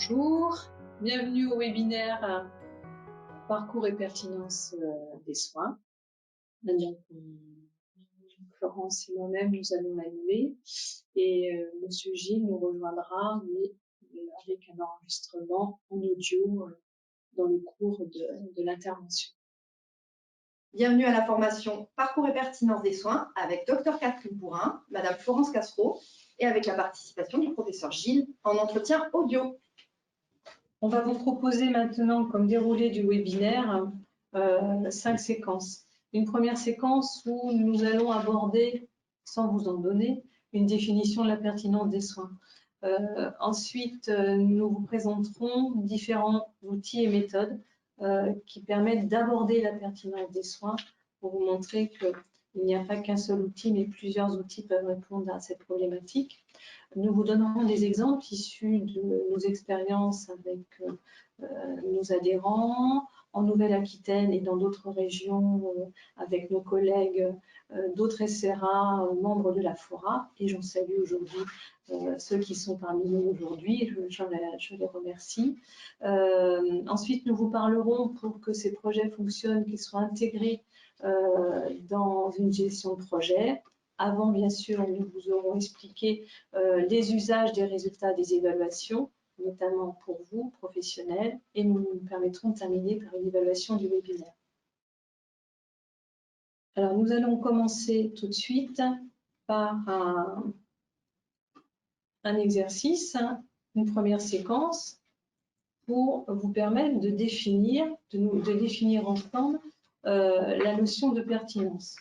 Bonjour, bienvenue au webinaire Parcours et pertinence des soins. Donc, Florence et moi-même, nous allons l'animer et Monsieur Gilles nous rejoindra, mais avec un enregistrement en audio dans le cours de l'intervention. Bienvenue à la formation Parcours et pertinence des soins avec Dr Catherine Bourrin, Madame Florence Cassereau et avec la participation du professeur Gilles en entretien audio. On va vous proposer maintenant, comme déroulé du webinaire, 5 séquences. Une première séquence où nous allons aborder, sans vous en donner, une définition de la pertinence des soins. Ensuite, nous vous présenterons différents outils et méthodes qui permettent d'aborder la pertinence des soins pour vous montrer qu'il n'y a pas qu'un seul outil, mais plusieurs outils peuvent répondre à cette problématique. Nous vous donnerons des exemples issus de nos expériences avec nos adhérents en Nouvelle-Aquitaine et dans d'autres régions avec nos collègues d'autres SRA, membres de la FORA. Et j'en salue aujourd'hui ceux qui sont parmi nous aujourd'hui. Je les remercie. Ensuite, nous vous parlerons pour que ces projets fonctionnent, qu'ils soient intégrés dans une gestion de projet. Avant, bien sûr, nous vous aurons expliqué les usages des résultats des évaluations, notamment pour vous, professionnels, et nous nous permettrons de terminer par une évaluation du webinaire. Alors, nous allons commencer tout de suite par un exercice, une première séquence, pour vous permettre de définir ensemble la notion de pertinence.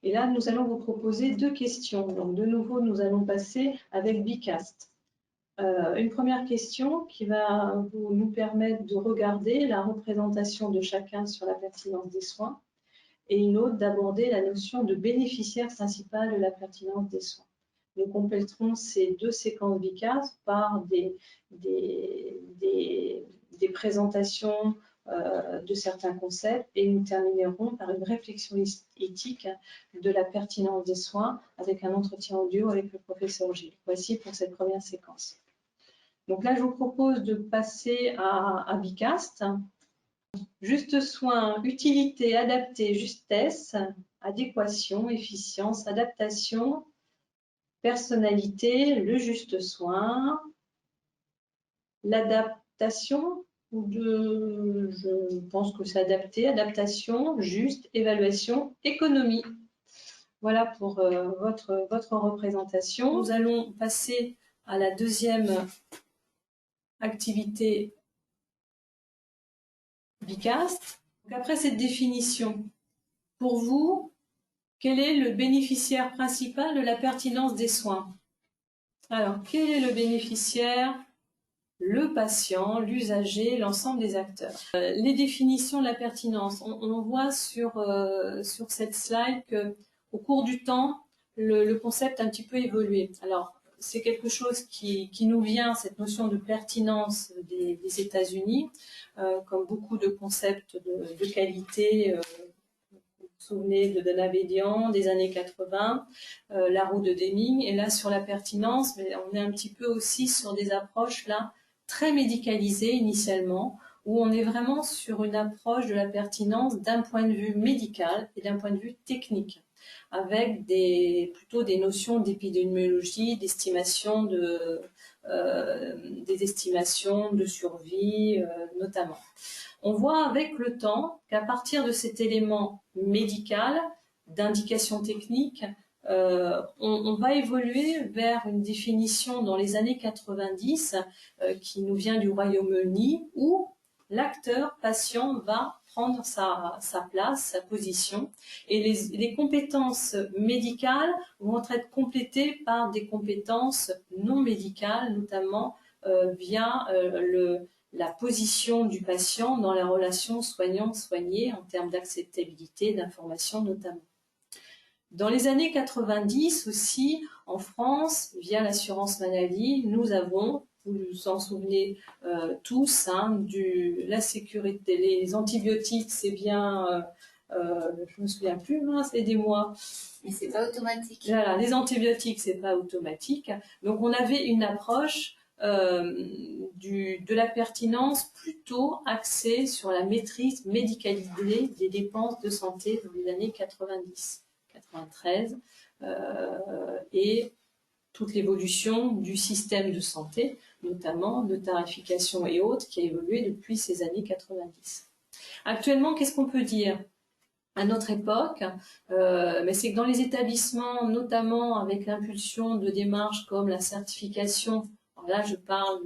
Et là, nous allons vous proposer 2 questions. Donc, de nouveau, nous allons passer avec Bicast. Une première question qui va nous permettre de regarder la représentation de chacun sur la pertinence des soins et une autre d'aborder la notion de bénéficiaire principal de la pertinence des soins. Nous compléterons ces 2 séquences Bicast par des présentations de certains concepts et nous terminerons par une réflexion éthique de la pertinence des soins avec un entretien audio avec le professeur Gilles. Voici pour cette première séquence. Donc là, je vous propose de passer à Bicast. Juste soin, utilité, adapté, justesse, adéquation, efficience, adaptation, personnalité, le juste soin, l'adaptation, je pense que c'est adapté, adaptation, juste, évaluation, économie. Voilà pour votre représentation. Nous allons passer à la deuxième activité Bicast. Donc après cette définition, pour vous, quel est le bénéficiaire principal de la pertinence des soins? Alors, quel est le bénéficiaire? Le patient, l'usager, l'ensemble des acteurs. Les définitions de la pertinence. On voit sur cette slide qu'au cours du temps, le concept a un petit peu évolué. Alors, c'est quelque chose qui nous vient, cette notion de pertinence des États-Unis, comme beaucoup de concepts de qualité. Vous vous souvenez de Donabédian des années 80, la roue de Deming, et là sur la pertinence, mais on est un petit peu aussi sur des approches là très médicalisées initialement, où on est vraiment sur une approche de la pertinence d'un point de vue médical et d'un point de vue technique, avec plutôt des notions d'épidémiologie, d'estimation des estimations de survie notamment. On voit avec le temps qu'à partir de cet élément médical, d'indication technique, on va évoluer vers une définition dans les années 90 qui nous vient du Royaume-Uni où l'acteur patient va prendre sa place, sa position et les compétences médicales vont être complétées par des compétences non médicales, notamment via la position du patient dans la relation soignant-soigné en termes d'acceptabilité, d'information notamment. Dans les années 90 aussi, en France, via l'assurance maladie, nous avons, vous vous en souvenez tous, la sécurité, les antibiotiques, c'est bien je me souviens plus, mince, aidez-moi. Mais c'est pas automatique. Voilà, les antibiotiques, c'est pas automatique. Donc on avait une approche de la pertinence plutôt axée sur la maîtrise médicalisée des dépenses de santé dans les années 90, 93 et toute l'évolution du système de santé, notamment de tarification et autres, qui a évolué depuis ces années 90. Actuellement, qu'est-ce qu'on peut dire ? À notre époque, mais c'est que dans les établissements, notamment avec l'impulsion de démarches comme la certification, là je parle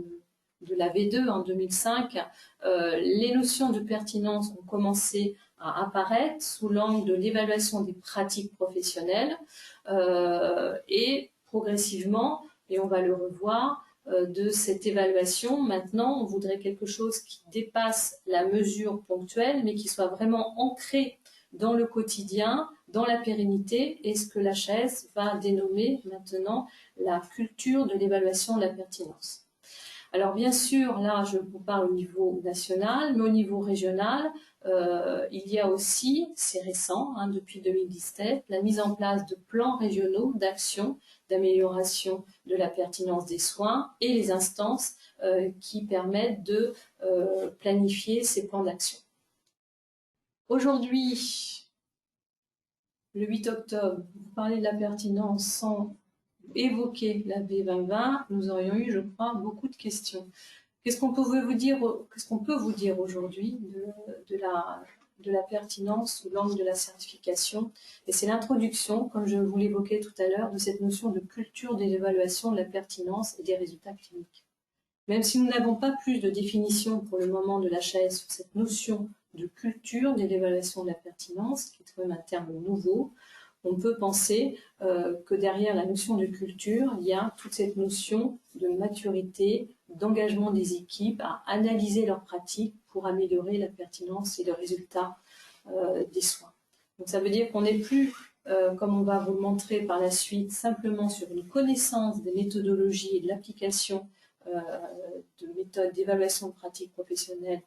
de la V2 en 2005, les notions de pertinence ont commencé à apparaître sous l'angle de l'évaluation des pratiques professionnelles et progressivement, et on va le revoir, de cette évaluation, maintenant on voudrait quelque chose qui dépasse la mesure ponctuelle mais qui soit vraiment ancré dans le quotidien, dans la pérennité, et ce que l'HAS va dénommer maintenant la culture de l'évaluation de la pertinence. Alors bien sûr, là je vous parle au niveau national, mais au niveau régional, il y a aussi, c'est récent, depuis 2017, la mise en place de plans régionaux d'action, d'amélioration de la pertinence des soins et les instances qui permettent de planifier ces plans d'action. Aujourd'hui, le 8 octobre, vous parlez de la pertinence sans évoquer la V2020, nous aurions eu, je crois, beaucoup de questions. Qu'est-ce qu'on peut vous dire aujourd'hui de la pertinence sous l'angle de la certification? Et c'est l'introduction, comme je vous l'évoquais tout à l'heure, de cette notion de culture de l'évaluation de la pertinence et des résultats cliniques. Même si nous n'avons pas plus de définition pour le moment de l'HAS sur cette notion de culture de l'évaluation de la pertinence, qui est quand même un terme nouveau, on peut penser que derrière la notion de culture, il y a toute cette notion de maturité, d'engagement des équipes à analyser leurs pratiques pour améliorer la pertinence et le résultat des soins. Donc ça veut dire qu'on n'est plus, comme on va vous le montrer par la suite, simplement sur une connaissance des méthodologies et de l'application de méthodes d'évaluation de pratiques professionnelles,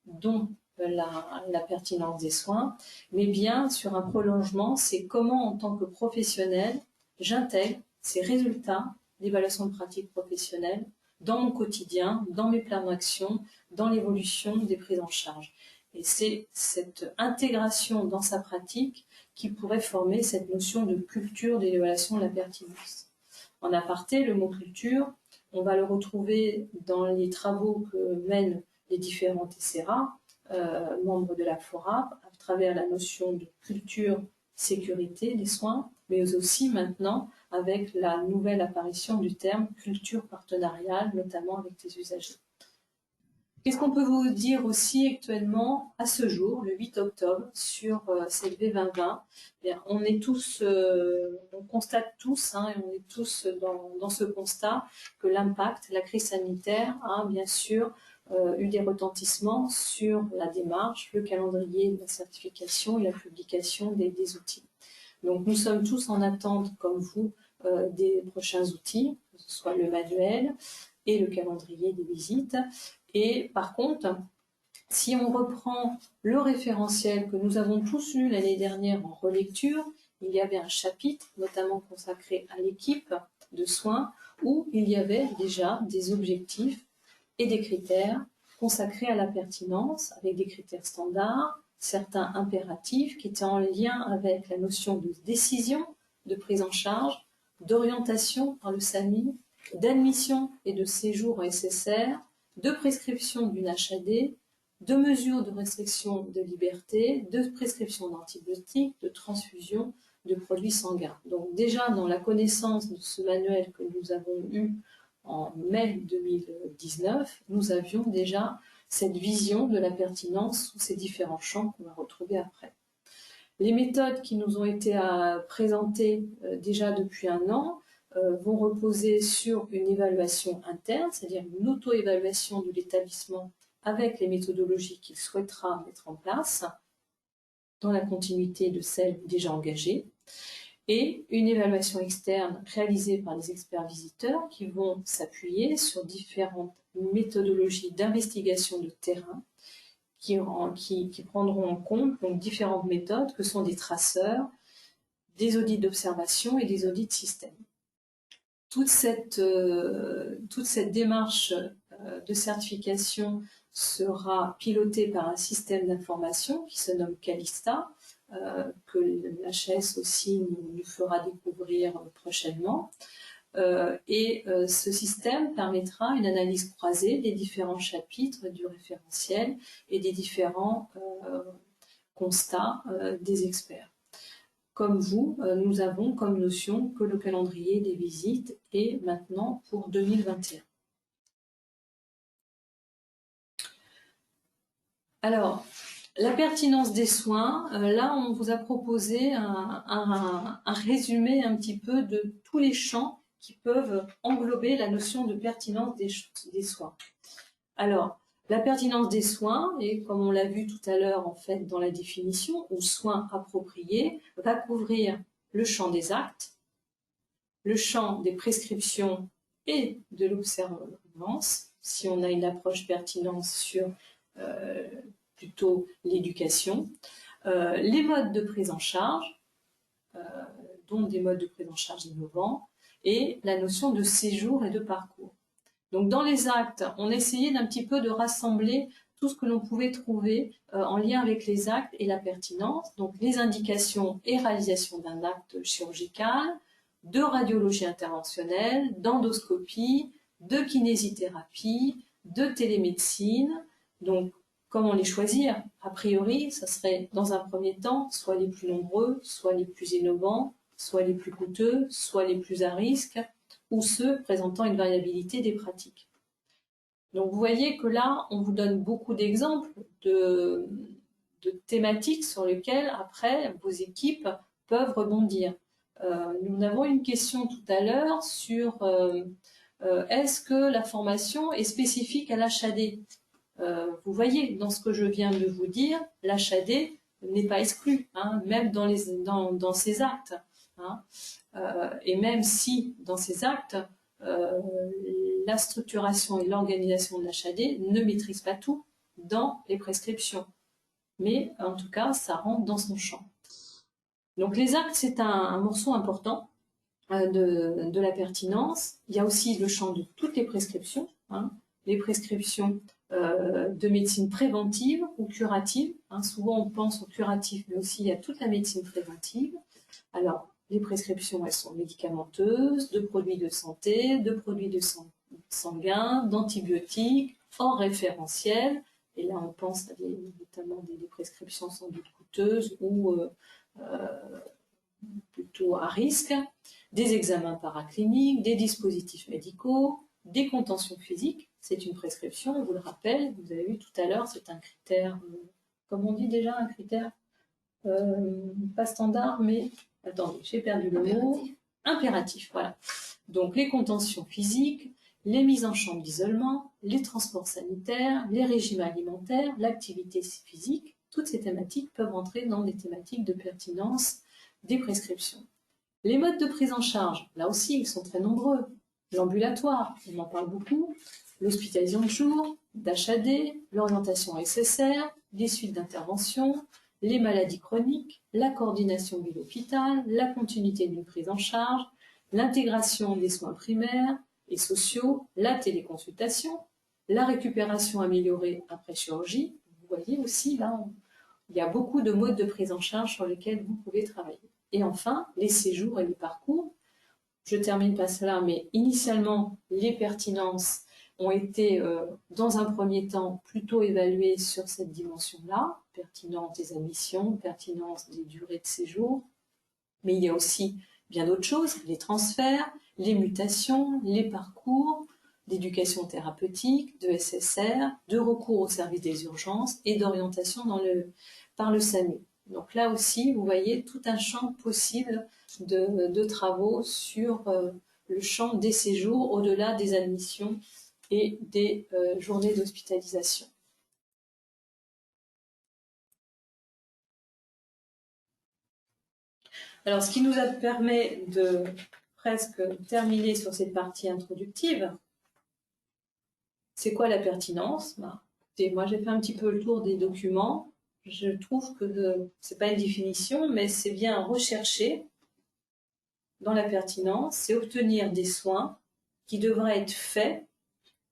dont la pertinence des soins, mais bien sur un prolongement, c'est comment en tant que professionnel, j'intègre ces résultats d'évaluation de pratiques professionnelles dans mon quotidien, dans mes plans d'action, dans l'évolution des prises en charge. Et c'est cette intégration dans sa pratique qui pourrait former cette notion de culture de l'évaluation de la pertinence. En aparté, le mot culture, on va le retrouver dans les travaux que mènent les différents TCRA, membres de la FORAP, à travers la notion de culture sécurité des soins, mais aussi maintenant avec la nouvelle apparition du terme culture partenariale, notamment avec les usagers. Qu'est-ce qu'on peut vous dire aussi actuellement, à ce jour, le 8 octobre, sur cette V2020? Bien, on est tous, on constate tous, et on est tous dans ce constat que l'impact, la crise sanitaire a bien sûr eu des retentissements sur la démarche, le calendrier de la certification et la publication des outils. Donc nous sommes tous en attente, comme vous, des prochains outils, que ce soit le manuel et le calendrier des visites. Et par contre, si on reprend le référentiel que nous avons tous lu l'année dernière en relecture, il y avait un chapitre notamment consacré à l'équipe de soins où il y avait déjà des objectifs et des critères consacrés à la pertinence, avec des critères standards, certains impératifs qui étaient en lien avec la notion de décision, de prise en charge, d'orientation par le SAMI, d'admission et de séjour en SSR, de prescription d'une HAD, de mesures de restriction de liberté, de prescription d'antibiotiques, de transfusion de produits sanguins. Donc déjà dans la connaissance de ce manuel que nous avons eu en mai 2019, nous avions déjà cette vision de la pertinence sous ces différents champs qu'on va retrouver après. Les méthodes qui nous ont été présentées déjà depuis un an vont reposer sur une évaluation interne, c'est-à-dire une auto-évaluation de l'établissement avec les méthodologies qu'il souhaitera mettre en place dans la continuité de celles déjà engagées, et une évaluation externe réalisée par les experts visiteurs qui vont s'appuyer sur différentes méthodologies d'investigation de terrain qui prendront en compte donc, différentes méthodes que sont des traceurs, des audits d'observation et des audits de système. Toute cette démarche de certification sera pilotée par un système d'information qui se nomme Calista, que l'HAS aussi nous fera découvrir prochainement. Ce système permettra une analyse croisée des différents chapitres du référentiel et des différents constats des experts. Comme vous, nous avons comme notion que le calendrier des visites est maintenant pour 2021. Alors, la pertinence des soins, là on vous a proposé un résumé un petit peu de tous les champs qui peuvent englober la notion de pertinence des soins. Alors, la pertinence des soins, et comme on l'a vu tout à l'heure en fait dans la définition, ou soins appropriés, va couvrir le champ des actes, le champ des prescriptions et de l'observance, si on a une approche pertinence sur plutôt l'éducation, les modes de prise en charge, donc des modes de prise en charge innovants, et la notion de séjour et de parcours. Donc dans les actes, on essayait d'un petit peu de rassembler tout ce que l'on pouvait trouver en lien avec les actes et la pertinence, donc les indications et réalisation d'un acte chirurgical, de radiologie interventionnelle, d'endoscopie, de kinésithérapie, de télémédecine. Donc comment les choisir? A priori, ça serait dans un premier temps soit les plus nombreux, soit les plus innovants, soit les plus coûteux, soit les plus à risque, ou ceux présentant une variabilité des pratiques. Donc vous voyez que là, on vous donne beaucoup d'exemples de thématiques sur lesquelles, après, vos équipes peuvent rebondir. Nous avons une question tout à l'heure sur est-ce que la formation est spécifique à l'HAD? Vous voyez, dans ce que je viens de vous dire, l'HAD n'est pas exclu, hein, même dans ces actes. Hein. Et même si, dans ces actes, la structuration et l'organisation de l'HAD ne maîtrise pas tout dans les prescriptions. Mais en tout cas, ça rentre dans son champ. Donc les actes, c'est un morceau important de la pertinence. Il y a aussi le champ de toutes les prescriptions, hein, les prescriptions de médecine préventive ou curative. Hein. Souvent, on pense au curatif, mais aussi il y a toute la médecine préventive. Alors, les prescriptions, elles sont médicamenteuses, de produits de santé, de produits de sanguins, d'antibiotiques, hors référentiel. Et là, on pense à notamment des prescriptions sans doute coûteuses ou plutôt à risque, des examens paracliniques, des dispositifs médicaux, des contentions physiques. C'est une prescription, on vous le rappelle, vous avez vu tout à l'heure, c'est un critère, comme on dit déjà, un critère pas standard, mais attendez, j'ai perdu le mot. Impératif, voilà. Donc les contentions physiques, les mises en chambre d'isolement, les transports sanitaires, les régimes alimentaires, l'activité physique, toutes ces thématiques peuvent entrer dans des thématiques de pertinence des prescriptions. Les modes de prise en charge, là aussi, ils sont très nombreux. L'ambulatoire, on en parle beaucoup, l'hospitalisation de jour, d'HAD, l'orientation SSR, les suites d'intervention, les maladies chroniques, la coordination ville-hôpital, la continuité d'une prise en charge, l'intégration des soins primaires et sociaux, la téléconsultation, la récupération améliorée après chirurgie. Vous voyez aussi, là, il y a beaucoup de modes de prise en charge sur lesquels vous pouvez travailler. Et enfin, les séjours et les parcours. Je termine pas cela, mais initialement, les pertinences ont été, dans un premier temps, plutôt évaluées sur cette dimension-là, pertinence des admissions, pertinence des durées de séjour. Mais il y a aussi bien d'autres choses, les transferts, les mutations, les parcours d'éducation thérapeutique, de SSR, de recours au service des urgences et d'orientation par le SAMU. Donc là aussi, vous voyez tout un champ possible de travaux sur le champ des séjours au-delà des admissions et des journées d'hospitalisation. Alors, ce qui nous permet de presque terminer sur cette partie introductive, c'est quoi la pertinence? Et moi, j'ai fait un petit peu le tour des documents. Je trouve que c'est pas une définition, mais c'est bien rechercher dans la pertinence, c'est obtenir des soins qui devraient être faits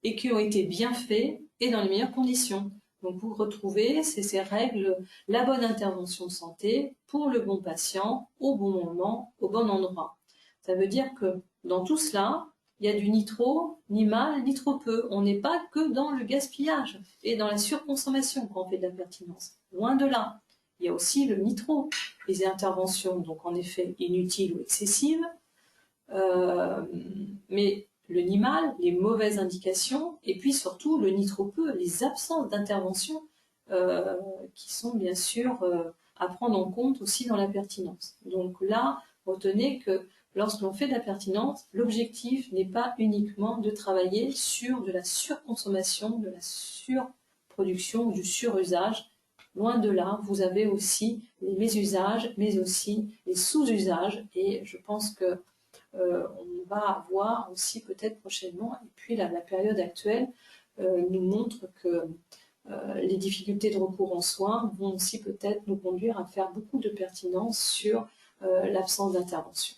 et qui ont été bien faits et dans les meilleures conditions. Donc vous retrouvez ces règles, la bonne intervention de santé pour le bon patient, au bon moment, au bon endroit. Ça veut dire que dans tout cela, il y a du ni trop, ni mal, ni trop peu. On n'est pas que dans le gaspillage et dans la surconsommation quand on fait de la pertinence. Loin de là. Il y a aussi le ni trop, les interventions, donc en effet inutiles ou excessives, mais le ni mal, les mauvaises indications, et puis surtout le ni trop peu, les absences d'intervention qui sont bien sûr à prendre en compte aussi dans la pertinence. Donc là, retenez que lorsque l'on fait de la pertinence, l'objectif n'est pas uniquement de travailler sur de la surconsommation, de la surproduction ou du surusage. Loin de là, vous avez aussi les mésusages, mais aussi les sous-usages, et je pense que on va avoir aussi peut-être prochainement, et puis la période actuelle nous montre que les difficultés de recours en soins vont aussi peut-être nous conduire à faire beaucoup de pertinence sur l'absence d'intervention.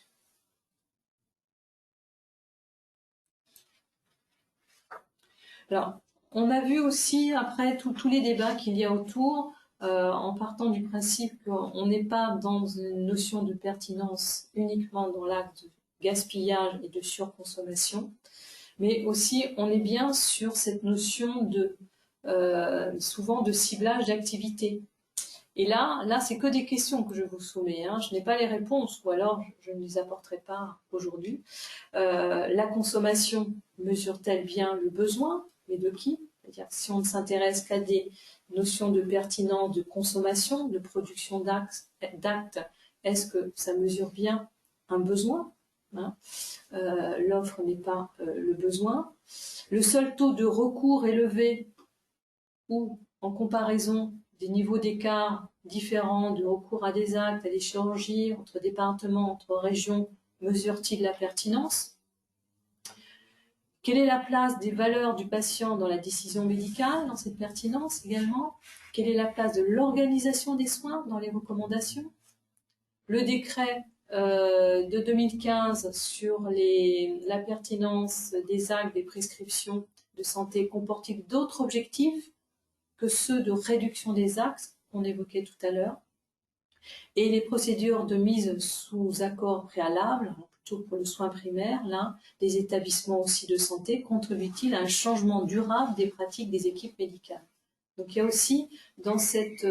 Alors, on a vu aussi, après tous les débats qu'il y a autour, en partant du principe qu'on n'est pas dans une notion de pertinence uniquement dans l'acte de gaspillage et de surconsommation, mais aussi on est bien sur cette notion de souvent de ciblage d'activité. Et là, c'est que des questions que je vous soumets. Hein. Je n'ai pas les réponses, ou alors je ne les apporterai pas aujourd'hui. La consommation mesure-t-elle bien le besoin, mais de qui? C'est-à-dire si on ne s'intéresse qu'à des notions de pertinence, de consommation, de production d'actes, est-ce que ça mesure bien un besoin, hein? L'offre n'est pas le besoin. Le seul taux de recours élevé ou en comparaison des niveaux d'écart différents de recours à des actes, à des chirurgies, entre départements, entre régions, mesure-t-il la pertinence? Quelle est la place des valeurs du patient dans la décision médicale, dans cette pertinence également? Quelle est la place de l'organisation des soins dans les recommandations? Le décret de 2015 sur la pertinence des actes, des prescriptions de santé comporte-t-il d'autres objectifs que ceux de réduction des actes qu'on évoquait tout à l'heure? Et les procédures de mise sous accord préalable, plutôt pour le soin primaire, là, des établissements aussi de santé, contribuent-ils à un changement durable des pratiques des équipes médicales? Donc il y a aussi dans cette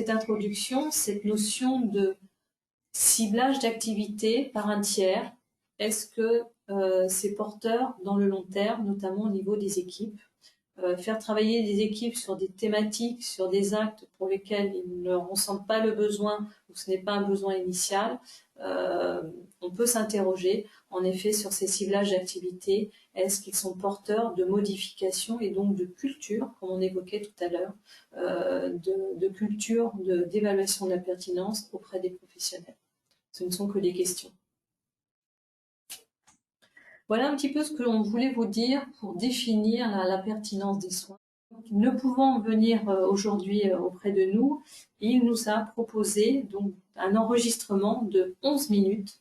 introduction cette notion de ciblage d'activité par un tiers. Est-ce que c'est porteur dans le long terme, notamment au niveau des équipes? Faire travailler des équipes sur des thématiques, sur des actes pour lesquels ils ne ressentent pas le besoin ou ce n'est pas un besoin initial, on peut s'interroger en effet sur ces ciblages d'activités. Est-ce qu'ils sont porteurs de modifications et donc de culture, comme on évoquait tout à l'heure, de culture d'évaluation de la pertinence auprès des professionnels? Ce ne sont que des questions. Voilà un petit peu ce que l'on voulait vous dire pour définir la pertinence des soins. Ne pouvant venir aujourd'hui auprès de nous, il nous a proposé donc un enregistrement de 11 minutes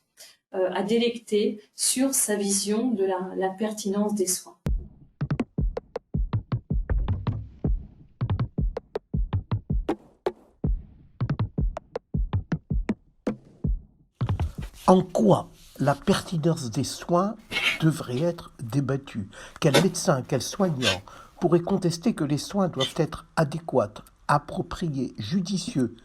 à délecter sur sa vision de la pertinence des soins. En quoi la pertinence des soins devrait être débattue? Quel médecin, quel soignant pourrait contester que les soins doivent être adéquats, appropriés, judicieux,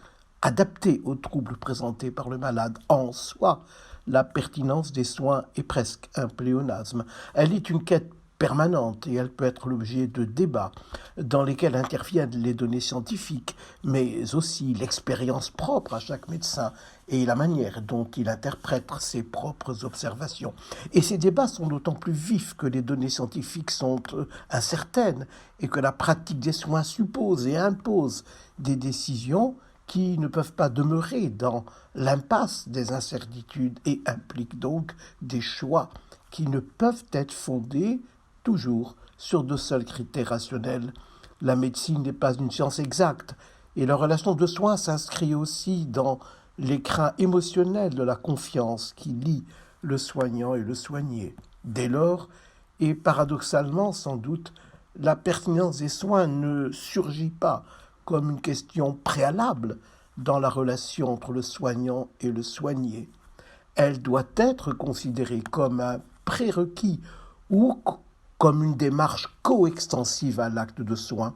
adaptés aux troubles présentés par le malade? En soi, la pertinence des soins est presque un pléonasme. Elle est une quête permanente et elle peut être l'objet de débats dans lesquels interviennent les données scientifiques, mais aussi l'expérience propre à chaque médecin et la manière dont il interprète ses propres observations. Et ces débats sont d'autant plus vifs que les données scientifiques sont incertaines et que la pratique des soins suppose et impose des décisions qui ne peuvent pas demeurer dans l'impasse des incertitudes et impliquent donc des choix qui ne peuvent être fondés toujours sur de seuls critères rationnels. La médecine n'est pas une science exacte, et la relation de soins s'inscrit aussi dans l'écrin émotionnel de la confiance qui lie le soignant et le soigné. Dès lors, et paradoxalement sans doute, la pertinence des soins ne surgit pas comme une question préalable dans la relation entre le soignant et le soigné. Elle doit être considérée comme un prérequis ou comme une démarche coextensive à l'acte de soin.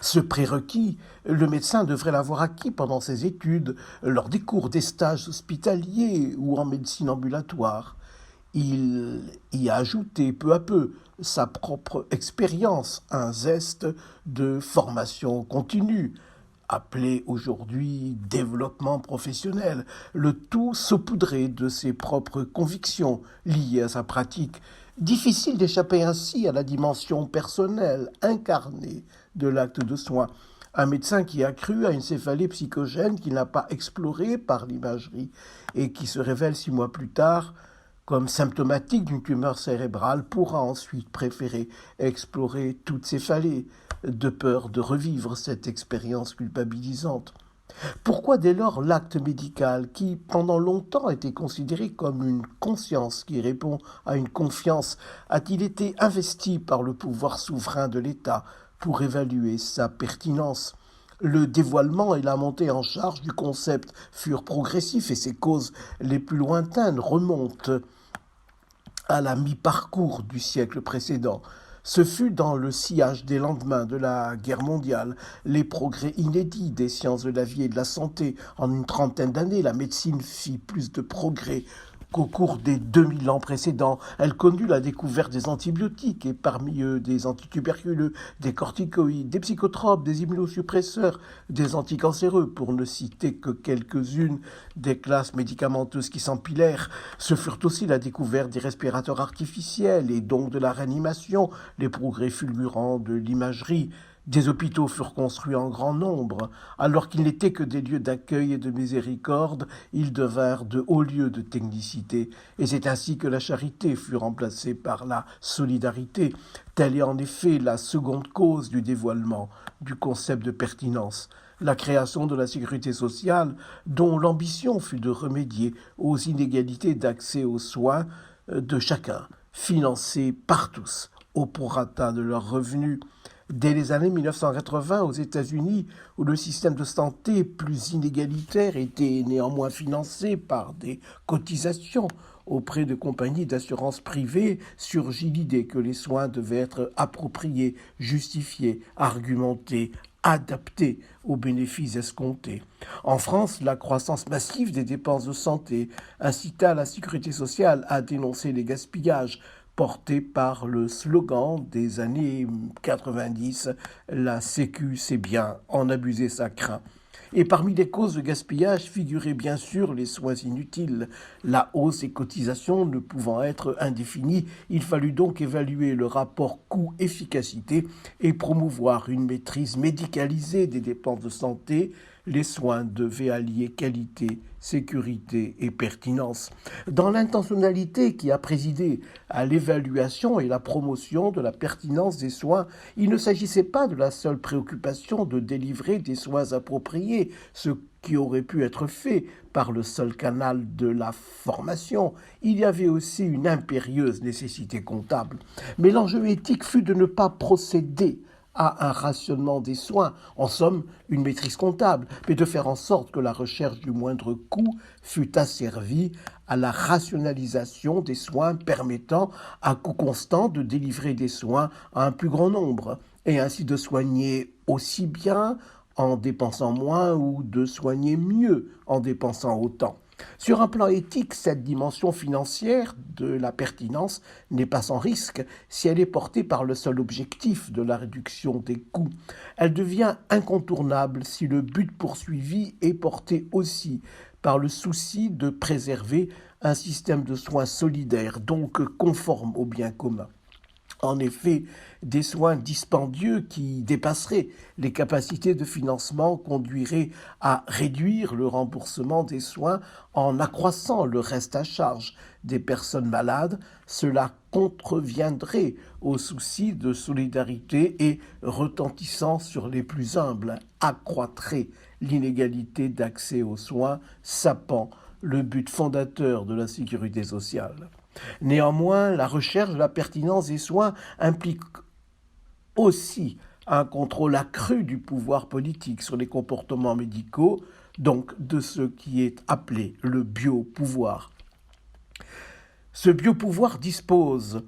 Ce prérequis, le médecin devrait l'avoir acquis pendant ses études, lors des cours, des stages hospitaliers ou en médecine ambulatoire. Il y a ajouté peu à peu sa propre expérience, un zeste de formation continue, appelé aujourd'hui développement professionnel, le tout saupoudré de ses propres convictions liées à sa pratique. Difficile d'échapper ainsi à la dimension personnelle, incarnée de l'acte de soin. Un médecin qui a cru à une céphalée psychogène qu'il n'a pas explorée par l'imagerie et qui se révèle 6 mois plus tard comme symptomatique d'une tumeur cérébrale pourra ensuite préférer explorer toutes céphalées de peur de revivre cette expérience culpabilisante. Pourquoi dès lors l'acte médical, qui pendant longtemps a été considéré comme une conscience qui répond à une confiance, a-t-il été investi par le pouvoir souverain de l'État pour évaluer sa pertinence ? Le dévoilement et la montée en charge du concept furent progressifs et ses causes les plus lointaines remontent à la mi-parcours du siècle précédent. Ce fut dans le sillage des lendemains de la guerre mondiale, les progrès inédits des sciences de la vie et de la santé. En une trentaine d'années, la médecine fit plus de progrès qu'au cours des 2000 ans précédents. Elle connut la découverte des antibiotiques et parmi eux des antituberculeux, des corticoïdes, des psychotropes, des immunosuppresseurs, des anticancéreux, pour ne citer que quelques-unes des classes médicamenteuses qui s'empilèrent. Ce furent aussi la découverte des respirateurs artificiels et donc de la réanimation, les progrès fulgurants de l'imagerie. Des hôpitaux furent construits en grand nombre. Alors qu'ils n'étaient que des lieux d'accueil et de miséricorde, ils devinrent de hauts lieux de technicité. Et c'est ainsi que la charité fut remplacée par la solidarité. Telle est en effet la seconde cause du dévoilement du concept de pertinence. La création de la sécurité sociale, dont l'ambition fut de remédier aux inégalités d'accès aux soins de chacun, financées par tous, au prorata de leurs revenus. Dès les années 1980 aux États-Unis, où le système de santé plus inégalitaire était néanmoins financé par des cotisations auprès de compagnies d'assurance privées, surgit l'idée que les soins devaient être appropriés, justifiés, argumentés, adaptés aux bénéfices escomptés. En France, la croissance massive des dépenses de santé incita la sécurité sociale à dénoncer les gaspillages, porté par le slogan des années 90, « La Sécu, c'est bien, en abuser ça craint ». Et parmi les causes de gaspillage figuraient bien sûr les soins inutiles. La hausse des cotisations ne pouvant être indéfinie, il fallut donc évaluer le rapport coût-efficacité et promouvoir une maîtrise médicalisée des dépenses de santé. Les soins devaient allier qualité, sécurité et pertinence. Dans l'intentionnalité qui a présidé à l'évaluation et la promotion de la pertinence des soins, il ne s'agissait pas de la seule préoccupation de délivrer des soins appropriés, ce qui aurait pu être fait par le seul canal de la formation. Il y avait aussi une impérieuse nécessité comptable. Mais l'enjeu éthique fut de ne pas procéder à un rationnement des soins, en somme une maîtrise comptable, mais de faire en sorte que la recherche du moindre coût fût asservie à la rationalisation des soins permettant à coût constant de délivrer des soins à un plus grand nombre, et ainsi de soigner aussi bien en dépensant moins ou de soigner mieux en dépensant autant. Sur un plan éthique, cette dimension financière de la pertinence n'est pas sans risque si elle est portée par le seul objectif de la réduction des coûts. Elle devient incontournable si le but poursuivi est porté aussi par le souci de préserver un système de soins solidaire, donc conforme au bien commun. En effet, des soins dispendieux qui dépasseraient les capacités de financement conduiraient à réduire le remboursement des soins en accroissant le reste à charge des personnes malades. Cela contreviendrait au souci de solidarité et, retentissant sur les plus humbles, accroîtrait l'inégalité d'accès aux soins, sapant le but fondateur de la sécurité sociale. Néanmoins, la recherche de la pertinence des soins implique aussi un contrôle accru du pouvoir politique sur les comportements médicaux, donc de ce qui est appelé le biopouvoir. Ce biopouvoir dispose,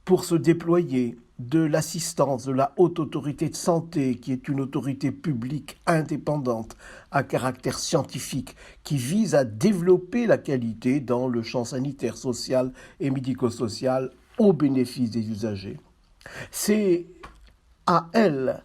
pour se déployer, de l'assistance de la Haute Autorité de Santé, qui est une autorité publique indépendante à caractère scientifique, qui vise à développer la qualité dans le champ sanitaire, social et médico-social au bénéfice des usagers. C'est à elle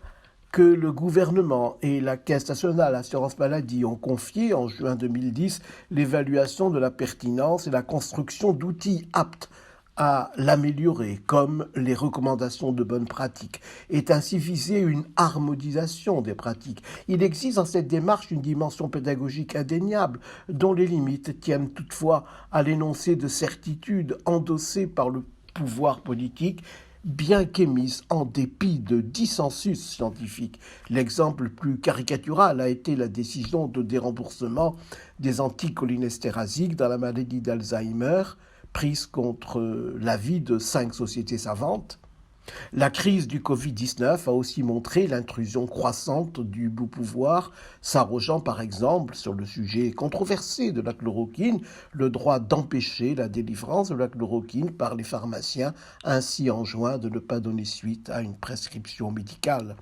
que le gouvernement et la Caisse nationale d'assurance maladie ont confié en juin 2010 l'évaluation de la pertinence et la construction d'outils aptes à l'améliorer, comme les recommandations de bonnes pratiques, est ainsi visée une harmonisation des pratiques. Il existe dans cette démarche une dimension pédagogique indéniable, dont les limites tiennent toutefois à l'énoncé de certitudes endossées par le pouvoir politique, bien qu'émise en dépit de dissensus scientifiques. L'exemple le plus caricatural a été la décision de déremboursement des anticholinesterasiques dans la maladie d'Alzheimer, prise contre l'avis de 5 sociétés savantes. La crise du Covid-19 a aussi montré l'intrusion croissante du pouvoir, s'arrogeant par exemple sur le sujet controversé de la chloroquine, le droit d'empêcher la délivrance de la chloroquine par les pharmaciens, ainsi enjoint de ne pas donner suite à une prescription médicale.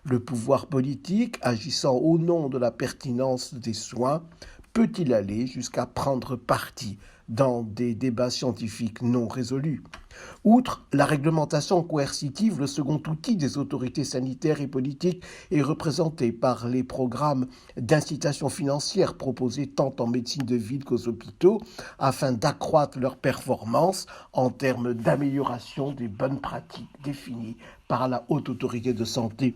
Le pouvoir politique, agissant au nom de la pertinence des soins, peut-il aller jusqu'à prendre parti dans des débats scientifiques non résolus? Outre la réglementation coercitive, le second outil des autorités sanitaires et politiques est représenté par les programmes d'incitation financière proposés tant en médecine de ville qu'aux hôpitaux afin d'accroître leur performance en termes d'amélioration des bonnes pratiques définies par la Haute Autorité de Santé.